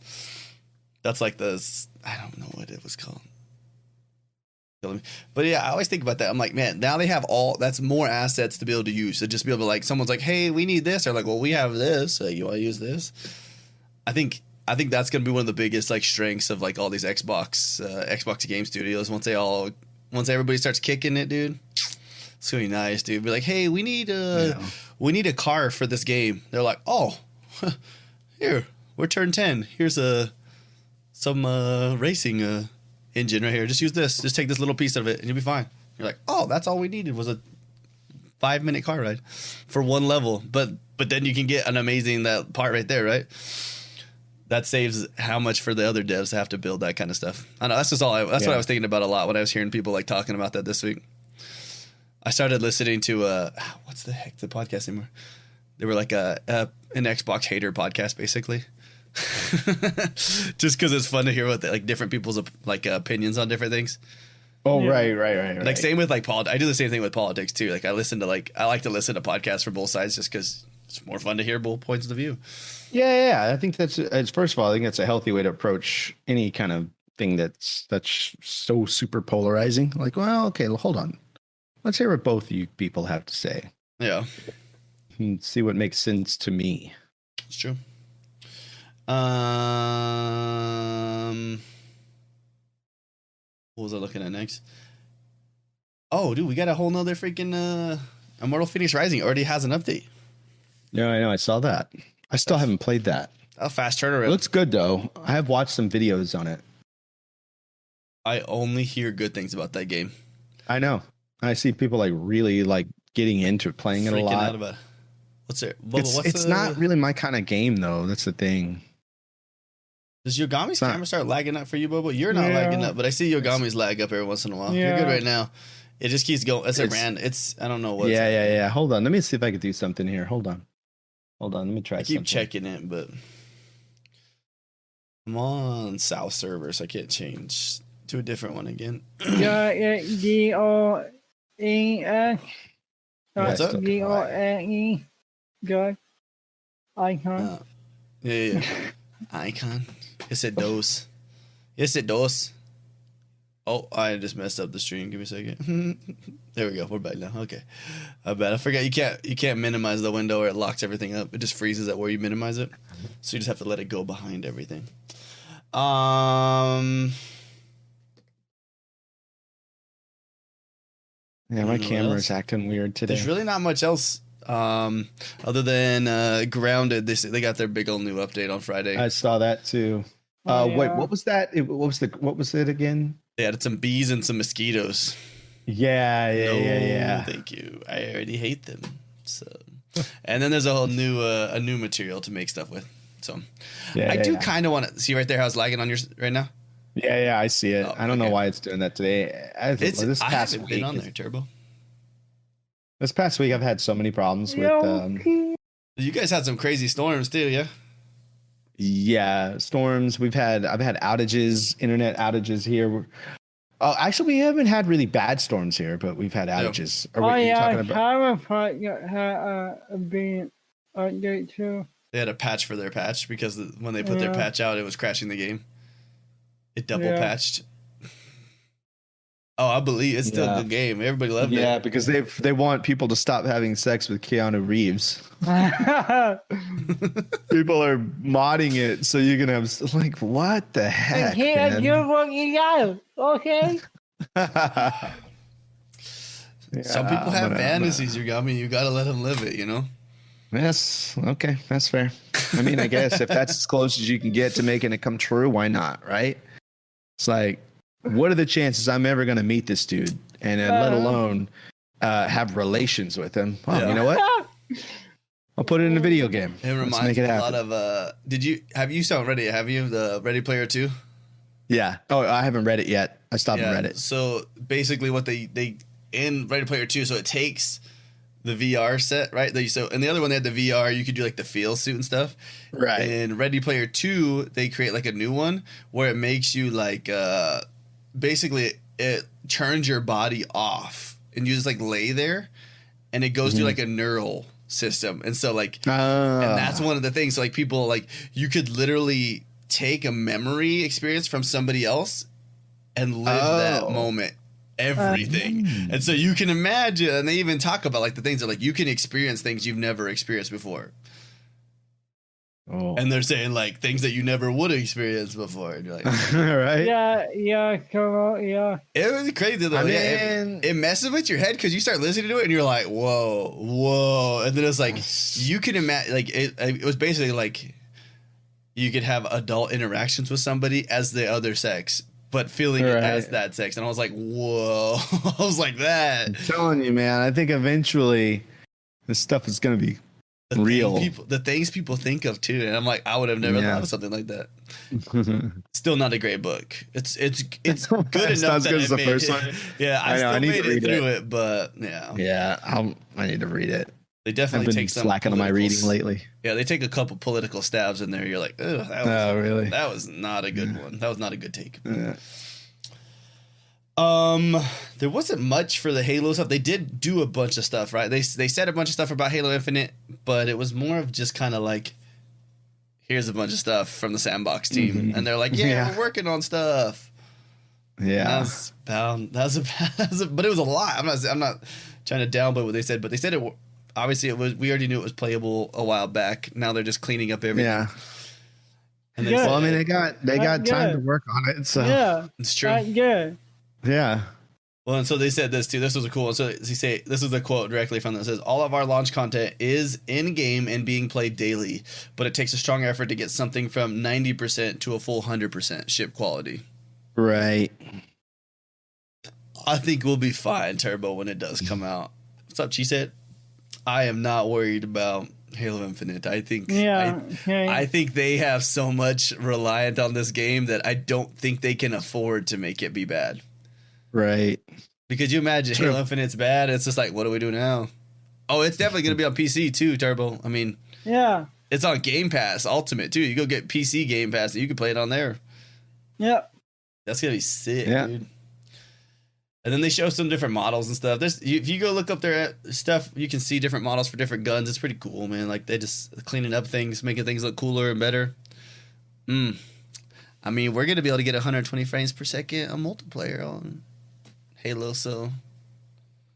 A: That's like I don't know what it was called. But yeah, I always think about that. I'm like, man, now they have that's more assets to be able to use. So just be able to like, someone's like, hey, we need this. They're like, well, we have this. You want to use this? I think that's going to be one of the biggest like strengths of like all these Xbox game studios. Once everybody starts kicking it, dude, it's going to be nice, dude. Be like, hey, we need a car for this game. They're like, oh, here, we're turn 10. Here's some racing engine right here. Just use this. Just take this little piece of it and you'll be fine. You're like, oh, that's all we needed was a 5-minute car ride for one level. But then you can get an amazing that part right there, right? That saves how much for the other devs to have to build that kind of stuff. I know that's just all. That's what I was thinking about a lot when I was hearing people like talking about that this week. I started listening to what's the heck the podcast anymore? They were like an Xbox hater podcast, basically. Just because it's fun to hear what like different people's like opinions on different things.
B: Oh, right.
A: Like same with like I do the same thing with politics too. Like I like to listen to podcasts from both sides just because it's more fun to hear both points of view.
B: Yeah. I think it's first of all, I think that's a healthy way to approach any kind of thing that's so super polarizing. Like, well, okay, hold on. Let's hear what both you people have to say.
A: Yeah.
B: And see what makes sense to me.
A: It's true. What was I looking at next? Oh, dude, we got a whole nother freaking Immortal Phoenix Rising already has an update.
B: Yeah, I know. I saw that. I still haven't played that.
A: A fast turnaround.
B: It looks good though. I have watched some videos on it.
A: I only hear good things about that game.
B: I know. I see people like really like getting into playing it a lot.
A: Out about it. What's it?
B: It's not really my kind of game though. That's the thing.
A: Does Yogami's camera start lagging up for you, Bobo? You're not lagging up, but I see Yogami's lag up every once in a while.
C: Yeah.
A: You're good right now. It just keeps going. It's I don't know what.
B: Yeah. Hold on. Let me see if I can do something here. Hold on. Let me try.
A: I keep checking it, but I'm on South server, so I can't change to a different one again.
C: DOES.
A: What's up?
C: DONE. Good. Icon.
A: Yeah. Icon. Yes, it does. Oh, I just messed up the stream. Give me a second. There we go. We're back now. Okay. I bet. I forgot you can't minimize the window or it locks everything up. It just freezes at where you minimize it. So you just have to let it go behind everything.
B: Yeah, my camera's acting weird today.
A: There's really not much else other than Grounded. They got their big old new update on Friday.
B: I saw that too. Wait, what was that? What was it again?
A: They added some bees and some mosquitoes.
B: Yeah.
A: Thank you. I already hate them. So, and then there's a whole new material to make stuff with. So, I do kind of want to see right there how it's lagging on yours right now.
B: Yeah, I see it.
A: Oh,
B: I don't know why it's doing that today. This
A: I
B: past
A: haven't
B: week,
A: been on there, Turbo.
B: This past week, I've had so many problems with.
A: You guys had some crazy storms too, yeah?
B: Yeah, storms. I've had outages, internet outages here. Oh, actually, we haven't had really bad storms here, but we've had outages. Are you talking about?
C: Cyberpunk had been update too.
A: They had a patch for their patch because when they put their patch out, it was crashing the game. It double patched. Oh, I believe it's still a good game. Everybody loved it.
B: Yeah, because they want people to stop having sex with Keanu Reeves. People are modding it so you can have like, what the heck?
C: You're working out, okay?
A: Some people have fantasies, Yogomi. You gotta let them live it, you know?
B: Yes, okay, that's fair. I mean, I guess if that's as close as you can get to making it come true, why not, right? It's like, what are the chances I'm ever going to meet this dude and let alone have relations with him? Well, you know what? I'll put it in a video game.
A: It reminds me a lot of. Have you the Ready Player 2?
B: Yeah. Oh, I haven't read it yet. I stopped and read it.
A: So basically, what they in Ready Player 2, so it takes the VR set, right? And the other one they had the VR, you could do like the feel suit and stuff.
B: Right.
A: In Ready Player 2, they create like a new one where it makes you like basically it turns your body off and you just like lay there and it goes through like a neural system. And so like and that's one of the things. So like people like you could literally take a memory experience from somebody else and live that moment. Everything. And so you can imagine, and they even talk about like the things that like you can experience things you've never experienced before. And they're saying like things that you never would have experienced before. And you're like,
B: right?
C: Yeah, come on, yeah.
A: It was crazy though. It messes with your head because you start listening to it and you're like, whoa. And then it's like you can imagine like it was basically like you could have adult interactions with somebody as the other sex, but feeling it as that sex. And I was like, whoa. I was like that.
B: I'm telling you, man, I think eventually this stuff is going to be real.
A: The things people think of too. And I'm like, I would have never thought of something like that. Still not a great book. It's good enough. Not
B: as good as the first one.
A: Yeah, I still made it through it, but yeah.
B: Yeah, I need to read it.
A: They definitely take some
B: slacking on my reading lately.
A: Yeah, they take a couple political stabs in there. You're like,
B: really?
A: That was not a good one. That was not a good take.
B: Yeah.
A: There wasn't much for the Halo stuff. They did do a bunch of stuff, right? They said a bunch of stuff about Halo Infinite, but it was more of just kind of like, here's a bunch of stuff from the Sandbox team, and they're like, we're working on stuff.
B: Yeah,
A: but it was a lot. I'm not trying to downplay what they said, but they said it. Obviously, we already knew it was playable a while back. Now they're just cleaning up everything.
B: Yeah.
A: And
B: well, I mean, they got time to work on it. So
C: yeah,
A: it's true.
B: Yeah.
A: Well, and so they said this too. This was a cool one. So this is a quote directly from them. It says, all of our launch content is in-game and being played daily, but it takes a strong effort to get something from 90% to a full 100% ship quality.
B: Right.
A: I think we'll be fine, Turbo, when it does come out. What's up, Cheesehead? I am not worried about Halo Infinite. I think I think they have so much reliant on this game that I don't think they can afford to make it be bad.
B: Right.
A: Because you imagine Halo Infinite's bad, it's just like, what do we do now? Oh, it's definitely going to be on PC too, Turbo. I mean, it's on Game Pass Ultimate too. You go get PC Game Pass and you can play it on there.
C: Yep.
A: That's going to be sick, dude. And then they show some different models and stuff. If you go look up their stuff, you can see different models for different guns. It's pretty cool, man. Like they just cleaning up things, making things look cooler and better. I mean, we're going to be able to get 120 frames per second on multiplayer on Halo, so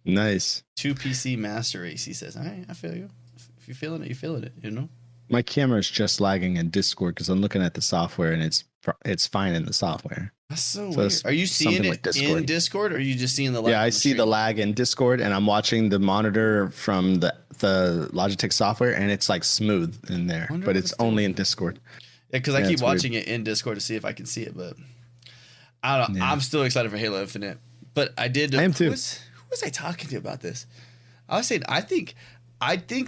B: nice.
A: 2 PC master race, he says. All right, I feel you. If you're feeling it, you're feeling it, you know?
B: My camera's just lagging in Discord because I'm looking at the software and it's fine in the software.
A: That's so weird. Are you seeing it in Discord or are you just seeing the lag?
B: Yeah, I see the lag in Discord and I'm watching the monitor from the Logitech software and it's like smooth in there, but it's only in Discord.
A: Yeah, because I keep watching it in Discord to see if I can see it, but I don't know. Yeah. I'm still excited for Halo Infinite, But I did.
B: I am too.
A: Who was I talking to about this? I was saying I think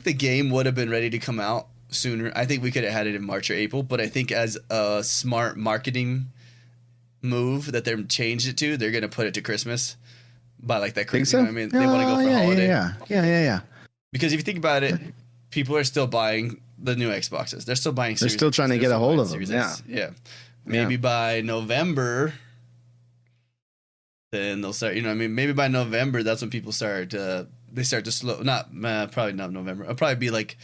A: the game would have been ready to come out sooner. I think we could have had it in March or April. But I think as a smart marketing move that they're changed it to, they're gonna put it to Christmas by like that.
B: Think
A: You
B: so?
A: know what I mean, they want to go for holiday.
B: Yeah.
A: Because if you think about it, people are still buying the new Xboxes. They're still buying.
B: They're still trying to get a hold of them.
A: Yeah. Maybe by November, then they'll start. You know, what I mean, maybe by November, that's when people start. They start to slow. Probably not November. It'll probably be like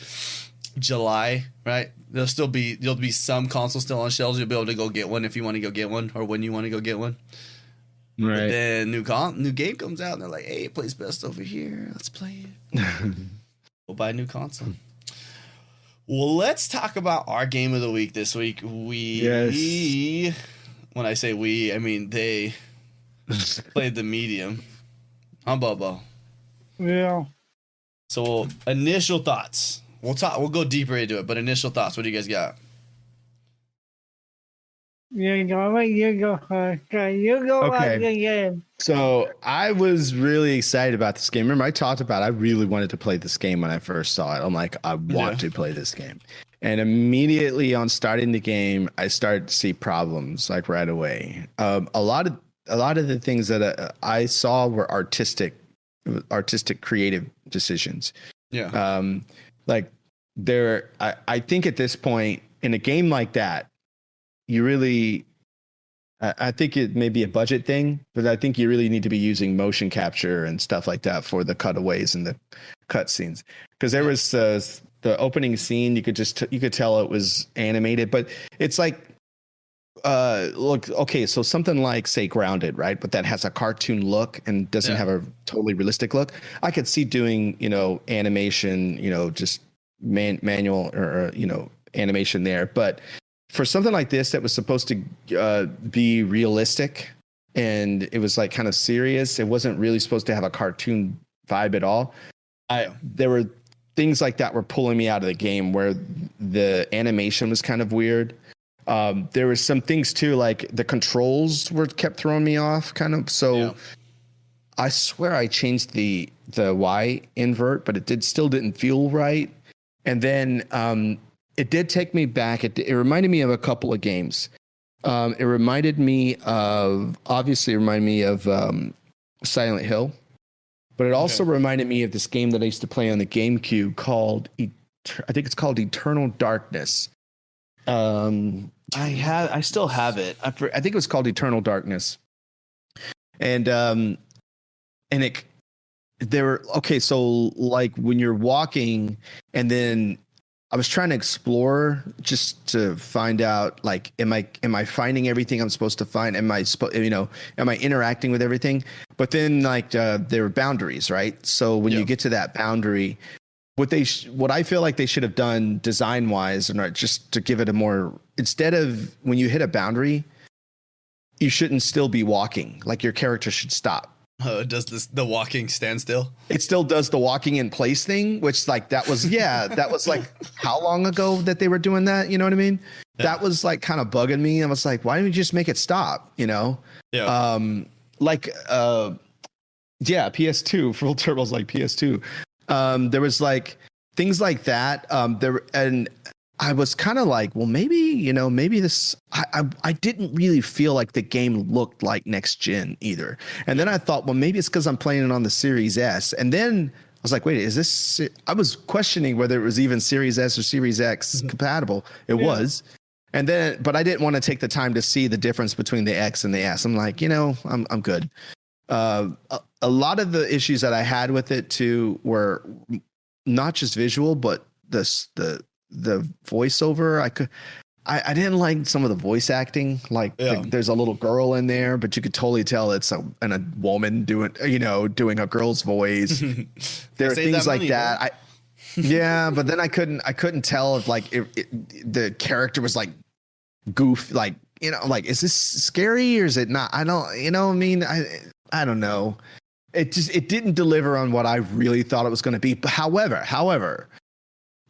A: July, right? There'll be some consoles still on shelves. You'll be able to go get one if you want to go get one, or when you want to go get one.
B: Right.
A: But then new game comes out, and they're like, "Hey, it plays best over here. Let's play it." We'll buy a new console. Well, let's talk about our game of the week this week. When I say we, I mean they played the medium. Huh, Bobo?
C: Yeah.
A: So initial thoughts. We'll go deeper into it, but initial thoughts. What do you guys got?
C: You go first. You go
B: Okay.
C: on the game.
B: So I was really excited about this game. Remember, I talked about I really wanted to play this game when I first saw it. I'm like, I want to play this game. And immediately on starting the game, I started to see problems like right away. A lot of the things that I saw were artistic, creative decisions.
A: Yeah.
B: Like I think at this point in a game like that, you really, I think it may be a budget thing, but I think you really need to be using motion capture and stuff like that for the cutaways and the cutscenes. Because there was the opening scene, you could tell it was animated, but it's like, look, okay, so something like say Grounded, right? But that has a cartoon look and doesn't have a totally realistic look. I could see doing, animation, just manual or animation there, but for something like this that was supposed to be realistic and it was like kind of serious, it wasn't really supposed to have a cartoon vibe at all. There were things like that were pulling me out of the game where the animation was kind of weird. There were some things too, like the controls kept throwing me off kind of. So I swear I changed the Y invert, but it still didn't feel right. And then it did take me back. It reminded me of a couple of games. It reminded me of Silent Hill, but it also reminded me of this game that I used to play on the GameCube called, I think it's called Eternal Darkness. I still have it. I think it was called Eternal Darkness. And so like when you're walking and then I was trying to explore just to find out, like, am I finding everything I'm supposed to find? Am I interacting with everything? But then like there are boundaries, right? So when you get to that boundary, what I feel like they should have done design wise, and just to give it a more, instead of when you hit a boundary, you shouldn't still be walking. Like your character should stop.
A: Does the walking stand still?
B: It still does the walking in place thing, which like that was like how long ago that they were doing that? You know what I mean? Yeah. That was like kind of bugging me. I was like, why don't you just make it stop? Yeah. PS2, Full Turbo's like PS2. There was like things like that. And I was kind of like, well, maybe this. I didn't really feel like the game looked like next gen either. And then I thought, well, maybe it's because I'm playing it on the Series S. And then I was like, wait, is this? I was questioning whether it was even Series S or Series X compatible. It was. And then, but I didn't want to take the time to see the difference between the X and the S. I'm like, I'm good. A lot of the issues that I had with it too were not just visual, but the voiceover. I didn't like some of the voice acting. Like there's a little girl in there, but you could totally tell it's a woman doing a girl's voice. There are things like that. But then I couldn't tell if like the character was like goof, like like is this scary or is it not? I don't, I don't know. It didn't deliver on what I really thought it was going to be. But however,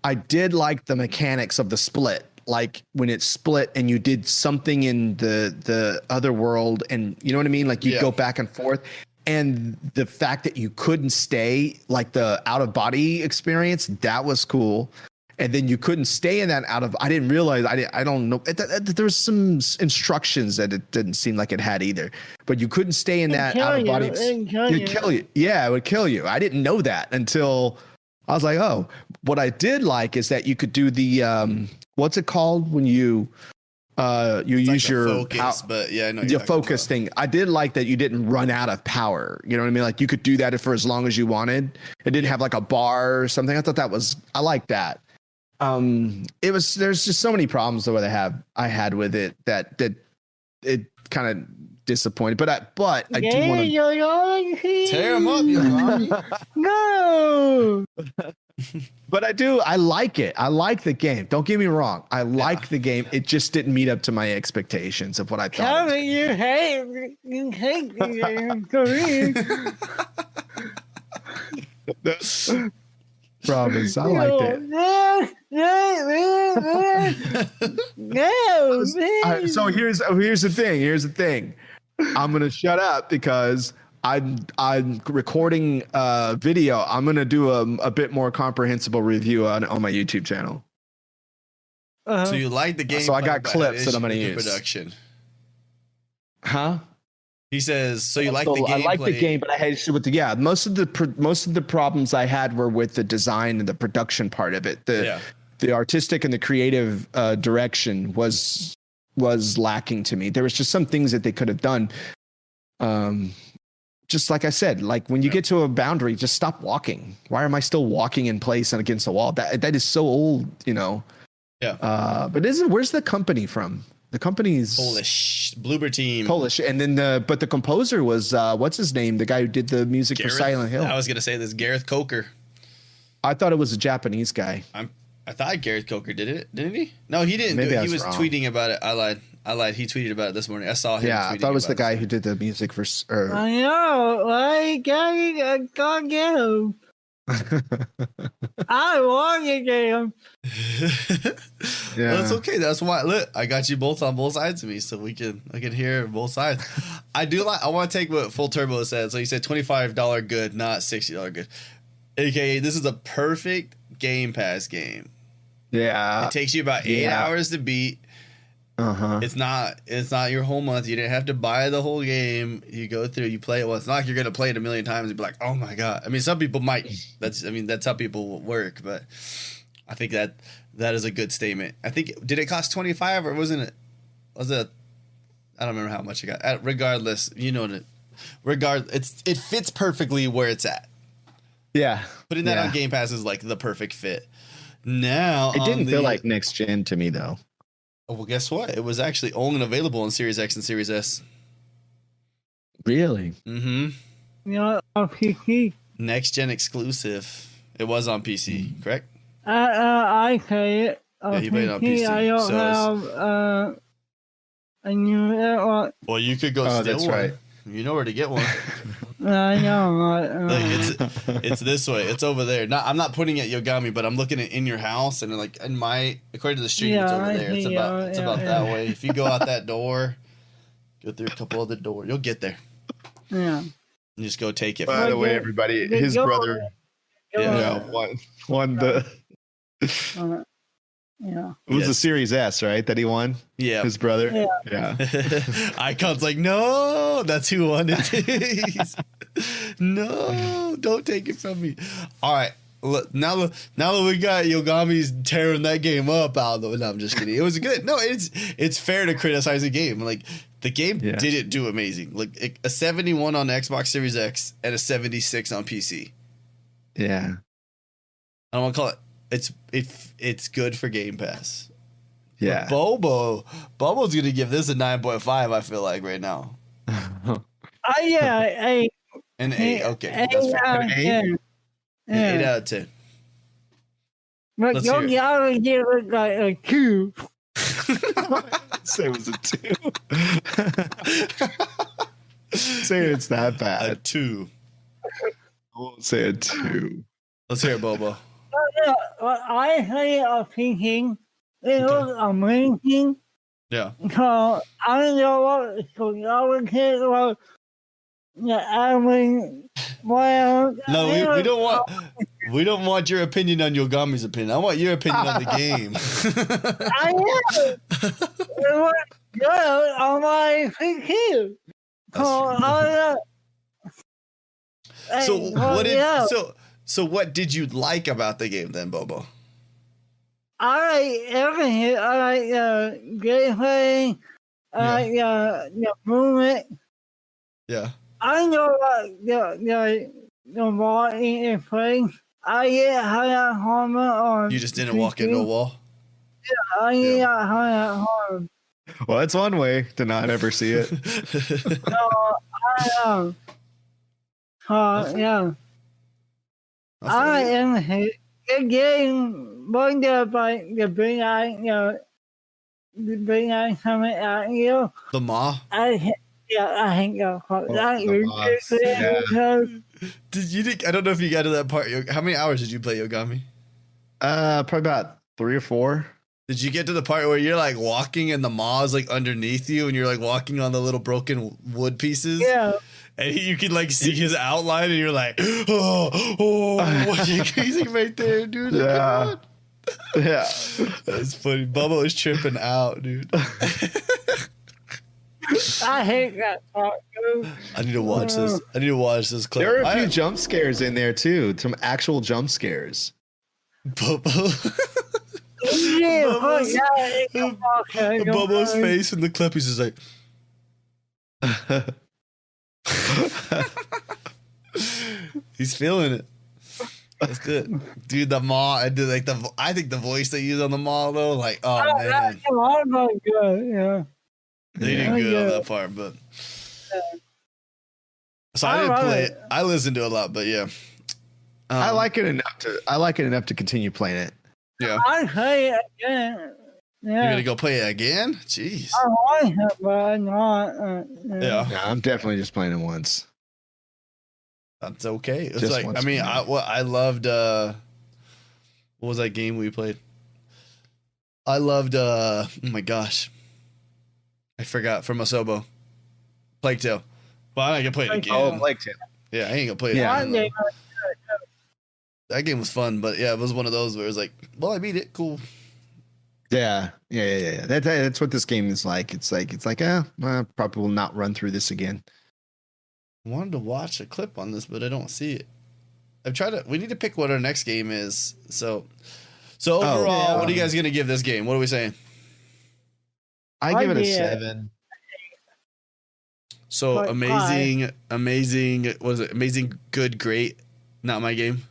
B: I did like the mechanics of the split. Like when it split and you did something in the other world, and you know what I mean? Like you go back and forth. And the fact that you couldn't stay, like the out of body experience, that was cool. And then you couldn't stay in that I didn't realize, I don't know. There was some instructions that it didn't seem like it had either. But you couldn't stay in that out of body. It'd kill you. Yeah, it would kill you. I didn't know that until I was like, oh. What I did like is that you could do the, what's it called when you use like your
A: focus, but yeah, I know
B: your focus thing. I did like that you didn't run out of power. You know what I mean? Like you could do that for as long as you wanted. It didn't have like a bar or something. I thought I like that. There's just so many problems that I had with it that it kind of disappointed. But I do want to
A: tear him up, Yogomi.
C: No.
B: But I like it. I like the game. Don't get me wrong. I like the game. It just didn't meet up to my expectations of what I thought.
C: Tell me you hate the game.
B: Promise. I liked it.
C: No.
B: So here's the thing. I'm gonna shut up because I'm recording video. I'm gonna do a bit more comprehensible review on my YouTube channel.
A: So you like the game?
B: So I got clips that I'm gonna use.
A: Production.
B: Huh?
A: He says, so you like the game?
B: I like the game, but I had issue with the most of the problems I had were with the design and the production part of it. The artistic and the creative direction was lacking to me. There was just some things that they could have done. Just like I said, like when you get to a boundary, just stop walking. Why am I still walking in place and against the wall? That is so old, you know.
A: Yeah.
B: But where's the company from? The company's
A: Polish, Bloober Team.
B: Polish, and then the composer was what's his name? The guy who did the music for Silent Hill.
A: I was gonna say this, Gareth Coker.
B: I thought it was a Japanese guy.
A: I thought Gareth Coker did it, didn't he? No, he didn't.
B: Maybe
A: do it. He was
B: wrong.
A: tweeting about it. I lied. He tweeted about it this morning. I saw him.
B: Yeah, I thought it was the guy who did the music for.
C: I know. I gotta get him. I want to get him.
B: Yeah,
A: well, that's okay. That's why. Look, I got you both on both sides of me, so I can hear both sides. I want to take what Full Turbo said. So he said $25 good, not $60 good. AKA, this is a perfect Game Pass game.
B: Yeah,
A: it takes you about 8 hours to beat. It's not your whole month. You didn't have to buy the whole game. You go through, you play it once. It's not like you're gonna play it a million times and be like, oh my god. I mean, some people might. That's how people work. But I think that is a good statement. I think did it cost $25 or wasn't it? Was it? I don't remember how much it got. Regardless, you know it. It fits perfectly where it's at.
B: Yeah,
A: putting that on Game Pass is like the perfect fit. Now
B: it didn't feel like next gen to me though.
A: Oh, well, guess what? It was actually only available on Series X and Series S.
B: Really?
A: Mm-hmm.
C: Yeah, on PC.
A: Next gen exclusive. It was on PC, correct?
C: I play it.
A: Yeah, he played it on PC.
C: I don't have a new one.
A: Well, you could go steal one. Right. You know where to get one.
C: I know.
A: It's this way. It's over there. I'm not putting it Yogomi, but I'm looking at in your house, and like according to the stream, it's over there. It's about that way. If you go out that door, go through a couple other doors, you'll get there.
C: Yeah.
A: And just go take it.
B: By the way, everybody, his brother, won the.
C: Yeah.
B: It was the Series S, right? That he won?
A: Yeah.
B: His brother? Yeah.
A: Icon's like, no, that's who won it. No, don't take it from me. All right. Look, now that we got Yogomi's tearing that game up out of the no, I'm just kidding. It was good. No, it's fair to criticize a game. Like the game didn't do amazing. Like a 71 on Xbox Series X and a 76 on PC.
B: Yeah.
A: I don't want to call it. It's good for Game Pass.
B: Yeah.
A: But Bobo's gonna give this a 9.5. I feel like right now.
C: Yeah,
A: an 8. Okay, that's
C: fine.
A: An 8. An 8 out of 10.
C: But you gotta give it like a 2.
B: Say it was a 2. Say it's that bad.
A: A 2.
B: I won't say a 2.
A: Let's hear it, Bobo.
C: I say a thinking it was amazing.
A: Yeah.
C: So I don't know what so y'all would say about yeah, I mean, well,
A: No, we don't want your opinion on Yogami's opinion. I want your opinion on the game.
C: I know. It was good on my PC.
A: So what did you like about the game then, Bobo?
C: I like everything. I like gameplay. I like the movement.
A: Yeah.
C: I know the walking in place. I get high harm on.
A: You just didn't walk into a wall?
C: I get high harm.
B: Well, it's one way to not ever see it.
C: So I yeah. I am the game wonder by the big eye, the big eye coming at you.
A: The Maw?
C: I think
A: Did you think? I don't know if you got to that part. How many hours did you play Yogami?
B: Probably about 3 or 4.
A: Did you get to the part where you're like walking and the Maw is like underneath you and you're like walking on the little broken wood pieces?
C: Yeah.
A: And you can like see his outline and you're like, he's right there, dude.
B: Yeah. Yeah.
A: That's funny. Bubba was tripping out, dude.
C: I hate that part, dude.
A: I need to watch this. I need to watch this clip.
B: There are a few jump scares in there too. Some actual jump scares.
A: Bubba.
C: Yeah,
A: Bubba's face in the clip, he's just like he's feeling it. That's good, dude. The Maw, I did like I think the voice they use on the Maw though, like man,
C: good. Yeah,
A: they did good on that part. But so I didn't play it. I listened to it a lot, but yeah,
B: I like it enough to continue playing it.
A: Yeah,
C: I play it again. Yeah.
A: You're gonna go play it again? Jeez.
C: I like it, but I'm not.
A: Yeah,
B: I'm definitely just playing it once.
A: That's okay. It's
B: Just
A: like
B: once
A: I mean,
B: more.
A: I loved. What was that game we played? I loved. Oh my gosh, I forgot from Asobo. Plague Tale. Well, I ain't gonna play it again.
B: Oh, Plague Tale.
A: Yeah, I ain't gonna play it
B: Yeah.
A: again. That game was fun, but yeah, it was one of those where it was like, well, I beat it. Cool.
B: Yeah. That's what this game is like. It's like, I probably will not run through this again.
A: I wanted to watch a clip on this, but I don't see it. I've tried to. We need to pick what our next game is. So overall, what are you guys gonna give this game? What are we saying?
B: I give it a 7.
A: So
C: But
A: amazing. Was it amazing? Good, great. Not my game.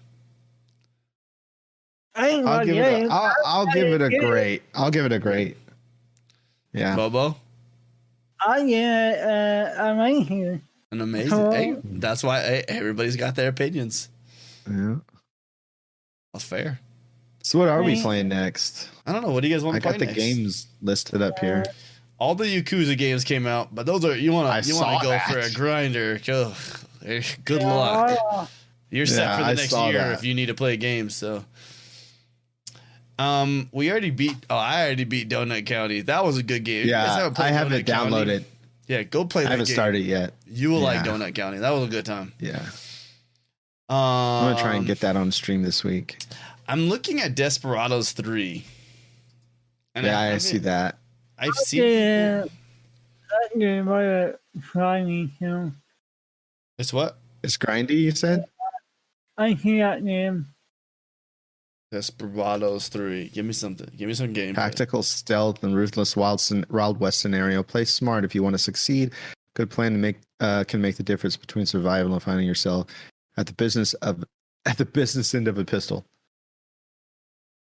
B: I'll give it a great. I'll give it a great. Yeah.
A: Bobo.
C: I get amazing.
A: An amazing. Hey, that's why everybody's got their opinions.
B: Yeah.
A: That's fair.
B: So what are we playing next?
A: I don't know. What do you guys want
B: I
A: to play
B: got the
A: next?
B: games listed up here.
A: All the Yakuza games came out, but those are you want to
B: saw
A: go
B: that.
A: for a grinder. Ugh, good luck. You're set for the next year if you need to play games. So, we already beat. Oh, I already beat Donut County. That was a good game.
B: Yeah, I haven't downloaded.
A: Yeah, go play that game.
B: I haven't started yet.
A: You will like Donut County. That was a good time.
B: Yeah. I'm gonna try and get that on stream this week.
A: I'm looking at Desperados 3. And
B: I see that.
A: I've seen.
C: That game was funny too.
A: It's what?
B: It's grindy, you said?
C: I see that name.
A: Desperados 3. Give me something. Give me some gameplay.
B: Tactical stealth and ruthless wild west scenario. Play smart if you want to succeed. Good plan to make can make the difference between survival and finding yourself at the business end of a pistol.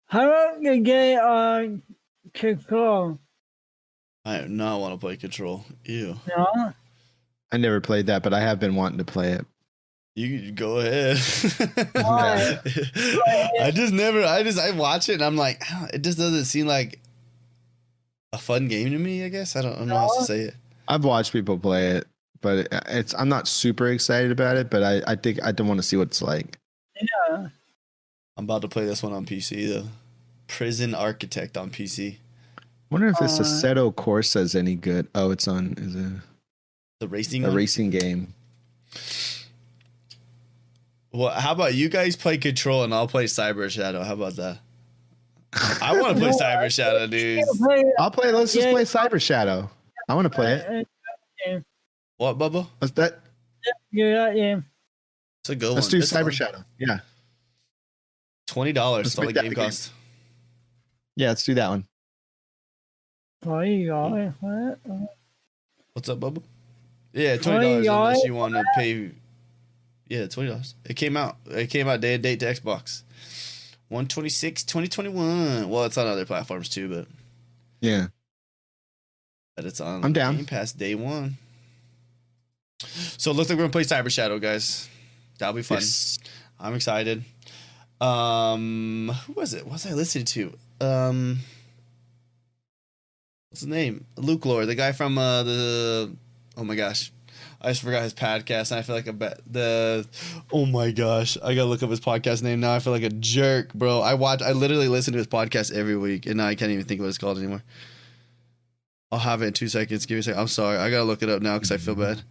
C: How about the game on Control?
A: I do not want to play Control. Ew.
C: No?
B: I never played that, but I have been wanting to play it.
A: You go ahead.
C: Why?
A: I watch it and I'm like, it just doesn't seem like a fun game to me, I guess. I don't know how to say it.
B: I've watched people play it, but I'm not super excited about it, but I think I don't want to see what it's like.
C: Yeah.
A: I'm about to play this one on PC though. Prison Architect on PC.
B: Wonder if this Assetto Corsa is any good. Oh, it's on
A: The racing
B: a
A: one?
B: racing game.
A: Well, how about you guys play Control and I'll play Cyber Shadow? How about that? I want to play Cyber Shadow, dude.
B: I'll play. Let's just play Cyber Shadow. I want to play it.
A: What, Bubba?
B: What's that?
C: Yeah.
A: It's a good one.
B: Let's do
A: It's
B: Cyber
A: fun.
B: Shadow. Yeah.
A: $20. That's all the game costs.
B: Yeah, let's do that one.
A: What's up, Bubba? Yeah, $20 unless you want to pay. Yeah, $20. It came out day and date to Xbox. 1/26, 2021. Well, it's on other platforms too, but
B: Yeah.
A: it's on
B: I'm down.
A: Game Pass day one. So it looks like we're gonna play Cyber Shadow, guys. That'll be fun.
B: Yes.
A: I'm excited. Who was it? What was I listening to? What's his name? Luke Lord, the guy from oh my gosh. I just forgot his podcast, and I feel like oh my gosh, I gotta look up his podcast name now. I feel like a jerk, bro. I literally listen to his podcast every week, and now I can't even think what it's called anymore. I'll have it in 2 seconds. Give me a second. I'm sorry, I gotta look it up now because I feel bad.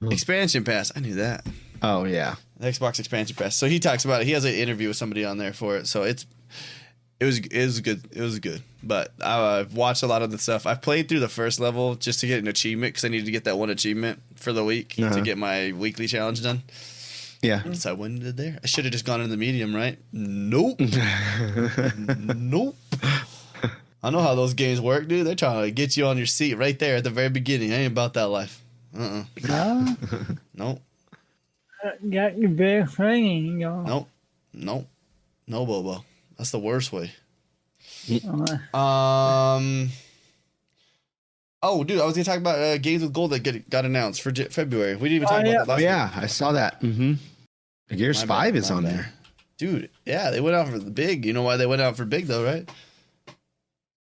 A: Expansion Pass, I knew that.
B: Oh yeah.
A: The Xbox Expansion Pass. So he talks about it. He has an interview with somebody on there for it. So it was good. It was good. But I've watched a lot of the stuff. I've played through the first level just to get an achievement because I needed to get that one achievement for the week to get my weekly challenge done.
B: Yeah.
A: So I went into there. I should have just gone into the medium, right? Nope. Nope. I know how those games work, dude. They're trying to get you on your seat right there at the very beginning. I ain't about that life.
C: No.
A: Nope.
C: Got your big thing,
A: Nope. No, Bobo. That's the worst way. Oh, dude, I was gonna talk about games with gold that got announced for February. We didn't even talk about that last week.
B: Yeah, I saw that. Gears 5 is on there.
A: Dude, yeah, they went out for the big. You know why they went out for big though, right?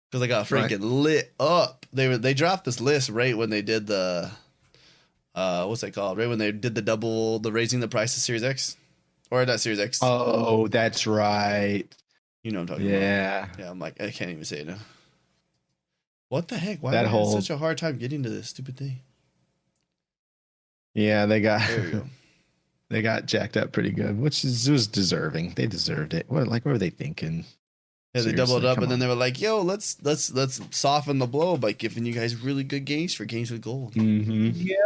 A: Because they got freaking lit up. They dropped this list right when they did the what's that called? Right when they did the raising the price of Series X. Or not Series X.
B: Oh, that's right.
A: You know what I'm talking about. Yeah, I'm like, I can't even say it now. What the heck? Why am I having such a hard time getting to this stupid thing?
B: Yeah,
A: There we go.
B: they got jacked up pretty good, which was deserving. They deserved it. What were they thinking?
A: Yeah, they doubled up, and then they were like, "Yo, let's soften the blow by giving you guys really good games for games with gold."
C: You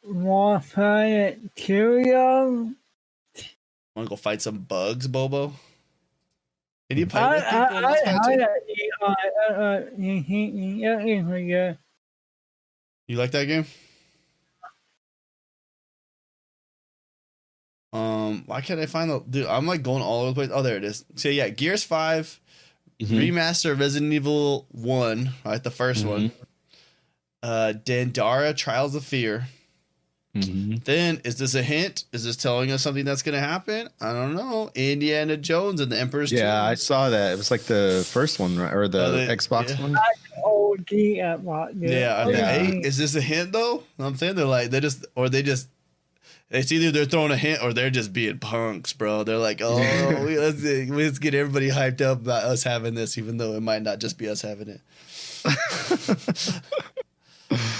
C: want to play it too, young?
A: Want to go fight some bugs, Bobo? Can you play with people in this country? You like that game? Why can't I find dude? I'm like going all over the place. Oh, there it is. So yeah, Gears 5, remaster of Resident Evil 1, right? The first one. Dandara Trials of Fear. Then, is this a hint? Is this telling us something that's going to happen? I don't know. Indiana Jones and the Emperor's Tomb.
B: Yeah, I saw that. It was like the first one, right? Or the Xbox one.
A: Hey, is this a hint though? I'm saying it's either they're throwing a hint or they're just being punks, bro. They're like, oh, let's get everybody hyped up about us having this, even though it might not just be us having it.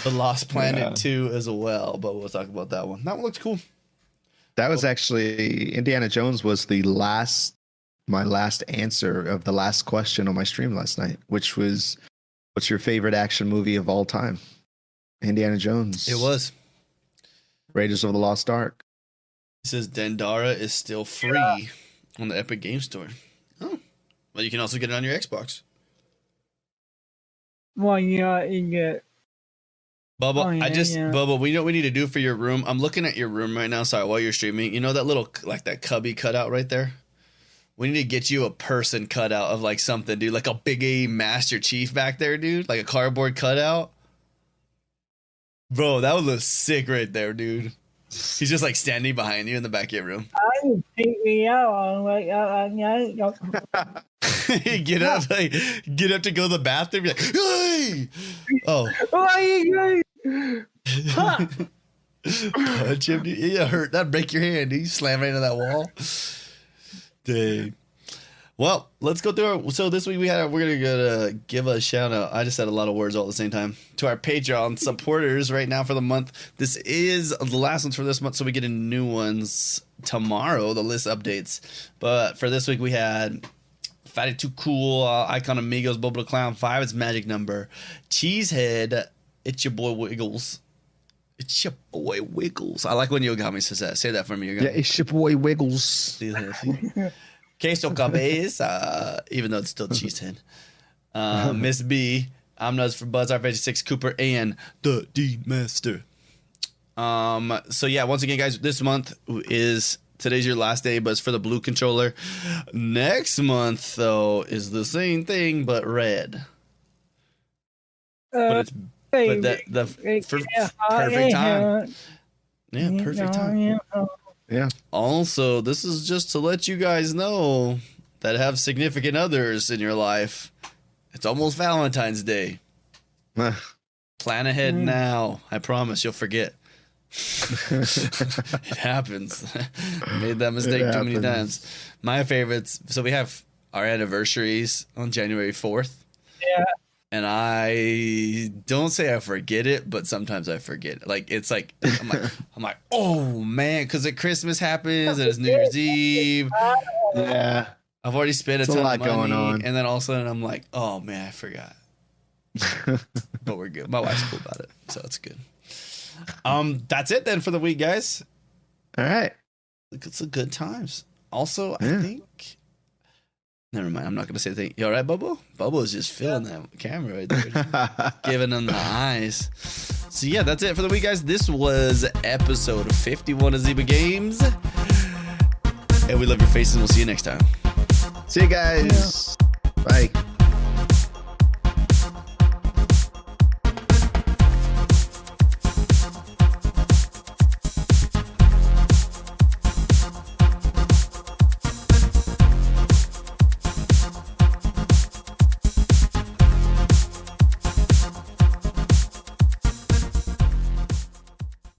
A: The Lost Planet 2 as well, but we'll talk about that one. That one looks cool.
B: That was actually Indiana Jones was my last answer of the last question on my stream last night, which was, what's your favorite action movie of all time? Indiana Jones.
A: It was.
B: Raiders of the Lost Ark.
A: It says Dandara is still free on the Epic Game Store. Oh. Well, you can also get it on your Xbox.
C: Well, yeah, you get.
A: Bubba, Bubba, we know what we need to do for your room. I'm looking at your room right now, sorry, while you're streaming. You know that little, like that cubby cutout right there? We need to get you a person cutout of like something, dude. Like a big A Master Chief back there, dude. Like a cardboard cutout. Bro, that would look sick right there, dude. He's just like standing behind you in the back of your room.
C: Me out.
A: Get up to go to the bathroom. Be like, hey! Oh. Punch him, dude. Yeah, hurt. That'd break your hand, dude. You slam right into that wall. Dang. Well, let's go through. So this week we're gonna give a shout out. I just said a lot of words all at the same time to our Patreon supporters right now for the month. This is the last ones for this month, so we get new ones tomorrow. The list updates, but for this week we had Fatty Too Cool, Icon Amigos, Bobo the Clown, 5 is magic number, Cheesehead, it's your boy Wiggles. It's your boy Wiggles. I like when Yogami says that. Say that for me, Yogami.
B: Yeah, it's your boy Wiggles.
A: Queso Cabez, even though it's still Cheesehead. Miss B, I'm Nuts for Buzz, R56, Cooper, and the D Master. So yeah, once again, guys, this month is today's your last day, but it's for the blue controller. Next month, though, is the same thing but red. But it's perfect time. Yeah, perfect time.
B: Yeah.
A: Also, this is just to let you guys know that have significant others in your life. It's almost Valentine's Day. Plan ahead now. I promise you'll forget. It happens. I made that mistake too many times. My favorites. So we have our anniversaries on January 4th.
C: Yeah.
A: And I don't say I forget it, but sometimes I forget. Like it's like I'm like, oh man, because Christmas happens and it's New Year's Eve.
B: Yeah,
A: I've already spent a ton
B: lot
A: of money,
B: going on.
A: and then all of a sudden I'm like, oh man, I forgot. But we're good. My wife's cool about it, so it's good. That's it then for the week, guys.
B: All right.
A: It's a good times. Also, I think. Never mind. I'm not going to say the thing. You all right, Bubbo? Bubbo is just feeling that camera right there. Giving them the eyes. So, yeah, that's it for the week, guys. This was episode 51 of Zyba Games. And we love your faces. We'll see you next time.
B: See you guys. Bye.